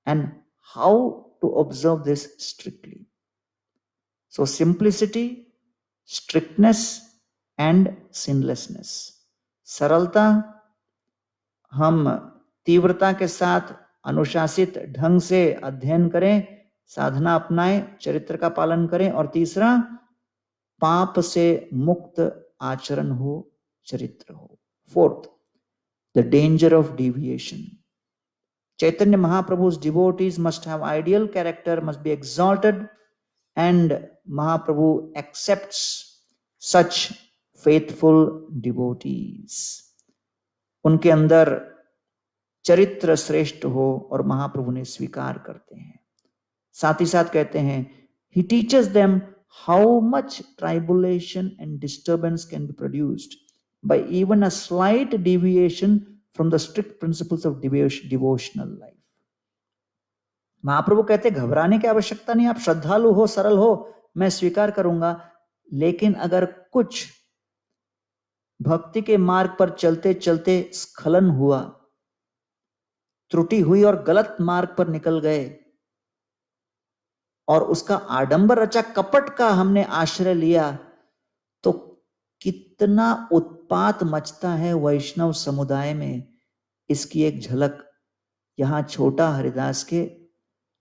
and how to observe this strictly. So simplicity, strictness and sinlessness. सरलता, हम तीव्रता के साथ अनुशासित ढंग से अध्ययन करें, साधना अपनाएं, चरित्र का पालन करें, और तीसरा, पाप से मुक्त आचरण हो, चरित्र हो। Fourth, the danger of deviation. Chaitanya Mahaprabhu's devotees must have ideal character, must be exalted, and Mahaprabhu accepts such faithful devotees. उनके अंदर चरित्र श्रेष्ठ हो और महाप्रभु ने स्वीकार करते हैं। साथ ही साथ कहते हैं, he teaches them how much tribulation and disturbance can be produced by even a slight deviation from the strict principles of devotional life. महाप्रभु कहते घबराने की आवश्यकता नहीं, आप श्रद्धालु हो, सरल हो, मैं स्वीकार करूंगा, लेकिन अगर कुछ भक्ति के मार्ग पर चलते चलते स्खलन हुआ, त्रुटि हुई और गलत मार्ग पर निकल गए, और उसका आडंबर रचा कपट का हमने आश्रय लिया, तो कितना उत्पात मचता है वैष्णव समुदाय में, इसकी एक झलक यहां छोटा हरिदास के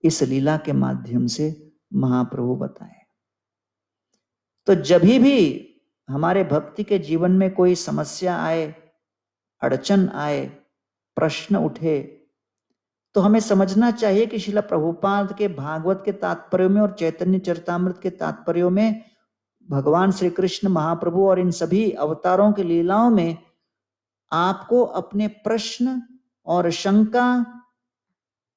इस लीला के माध्यम से महाप्रभु बताए। तो जब भी हमारे भक्ति के जीवन में कोई समस्या आए, अड़चन आए, प्रश्न उठे, तो हमें समझना चाहिए कि श्रील प्रभुपाद के भागवत के तात्पर्यों में और चैतन्य चरितामृत के तात्पर्यों में भगवान श्री कृष्ण महाप्रभु और इन सभी अवतारों की लीलाओं में आपको अपने प्रश्न और शंका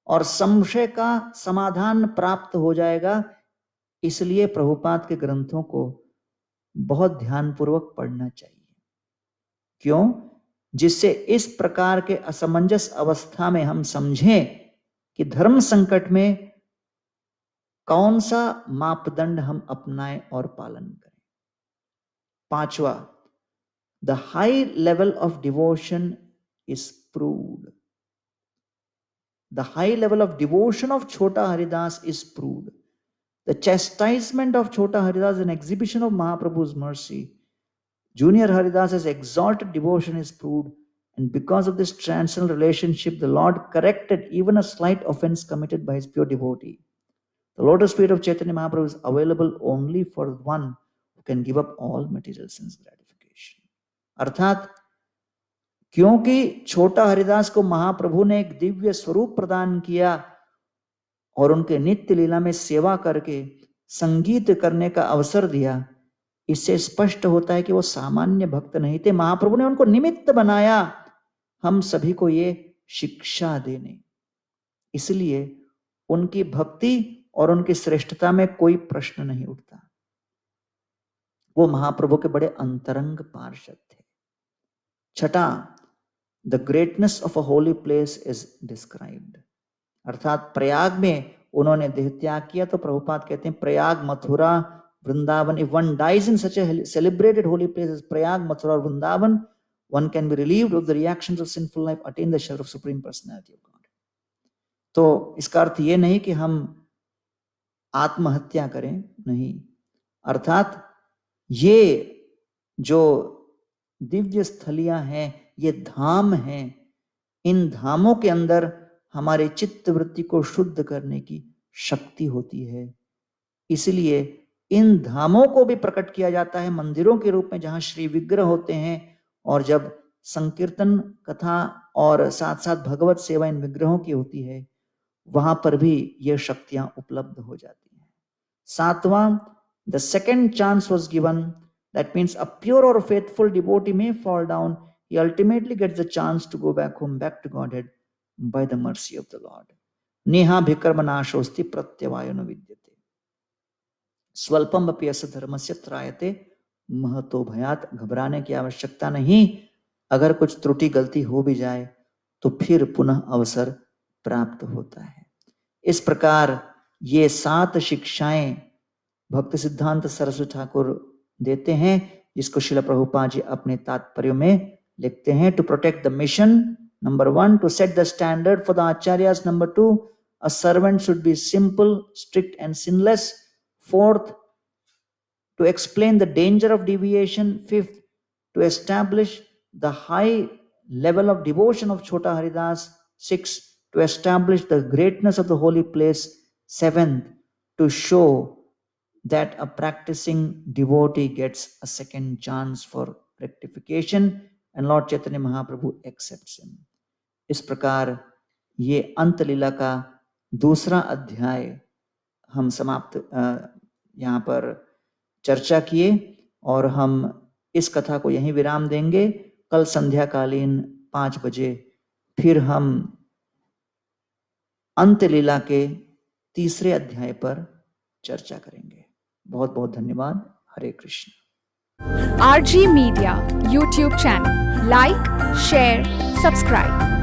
और संशय का समाधान प्राप्त हो जाएगा। इसलिए प्रभुपाद के ग्रंथों को बहुत ध्यानपूर्वक पढ़ना चाहिए। क्यों? जिससे इस प्रकार के असमंजस अवस्था में हम समझें कि धर्म संकट में कौन सा मापदंड हम अपनाएं और पालन करें। पांचवा, the high level of devotion is proved. The high level of devotion of Chota Haridas is proved. The chastisement of Chota Haridas is an exhibition of Mahaprabhu's mercy. Junior Haridas's exalted devotion is proved, and because of this transcendental relationship, the Lord corrected even a slight offense committed by his pure devotee. The lotus feet of Chaitanya Mahaprabhu is available only for one who can give up all material sense gratification. अर्थात क्योंकि छोटा हरिदास को महाप्रभु ने एक दिव्य स्वरूप प्रदान किया और उनके नित्य लीला में सेवा करके संगीत करने का अवसर दिया, इससे स्पष्ट होता है कि वो सामान्य भक्त नहीं थे। महाप्रभु ने उनको निमित्त बनाया हम सभी को ये शिक्षा देने, इसलिए उनकी भक्ति और उनकी श्रेष्ठता में कोई प्रश्न नहीं उठता। वो महाप्रभु के बड़े अंतरंग पार्षद थे। छठा, The greatness of a holy place is described. अर्थात प्रयाग में उन्होंने देह त्याग किया, तो प्रभुपाद कहते हैं Prayag, Mathura, Vrindavan, if one dies in such a celebrated holy place as Prayag, Mathura, Vrindavan, one can be relieved of the reactions of sinful life, attain the shelter of supreme personality of God. तो इसका अर्थ ये नहीं कि हम आत्महत्या करें, नहीं, अर्थात ये जो दिव्य स्थलियां हैं, ये धाम हैं। इन धामों के अंदर हमारे चित्त वृत्ति को शुद्ध करने की शक्ति होती है। इसलिए इन धामों को भी प्रकट किया जाता है मंदिरों के रूप में, जहां श्री विग्रह होते हैं। और जब संकीर्तन कथा और साथ साथ भगवत सेवा इन विग्रहों की होती है, वहां पर भी ये शक्तियां उपलब्ध हो जाती हैं। सातवां, the second chance was given, that means a pure और faithful devotee may fall down, he ultimately gets the chance to go back home, back to Godhead by the mercy of the Lord. नेहा भिकर्मनाशोस्ति प्रत्यवायो न विद्यते, स्वल्पम अपि अस्य धर्मस्य त्रायते महतो भयात्। घबराने की आवश्यकता नहीं, अगर कुछ त्रुटि गलती हो भी जाए तो फिर पुनः अवसर प्राप्त होता है। इस प्रकार ये 7 शिक्षाएं भक्ति सिद्धांत सरस्वती ठाकुर देते हैं, जिसको श्रील प्रभुपाद जी अपने तात्पर्य में लिखते हैं। To protect the mission, number 1, to set the standard for the acharyas, number 2, a servant should be simple, strict and sinless. 4th, to explain the danger of deviation. 5th, to establish the high level of devotion of Chota Haridas. 6th, to establish the greatness of the holy place. 7th, to show that a practicing devotee gets a second chance for rectification and Lord Chaitanya Mahaprabhu accepts him. इस प्रकार ये अंत लीला का दूसरा अध्याय हम समाप्त यहाँ पर चर्चा किए, और हम इस कथा को यहीं विराम देंगे। कल संध्याकालीन 5 बजे फिर हम अंत लीला के तीसरे अध्याय पर चर्चा करेंगे। बहुत बहुत धन्यवाद। हरे Krishna. RG Media YouTube channel, like, share, subscribe.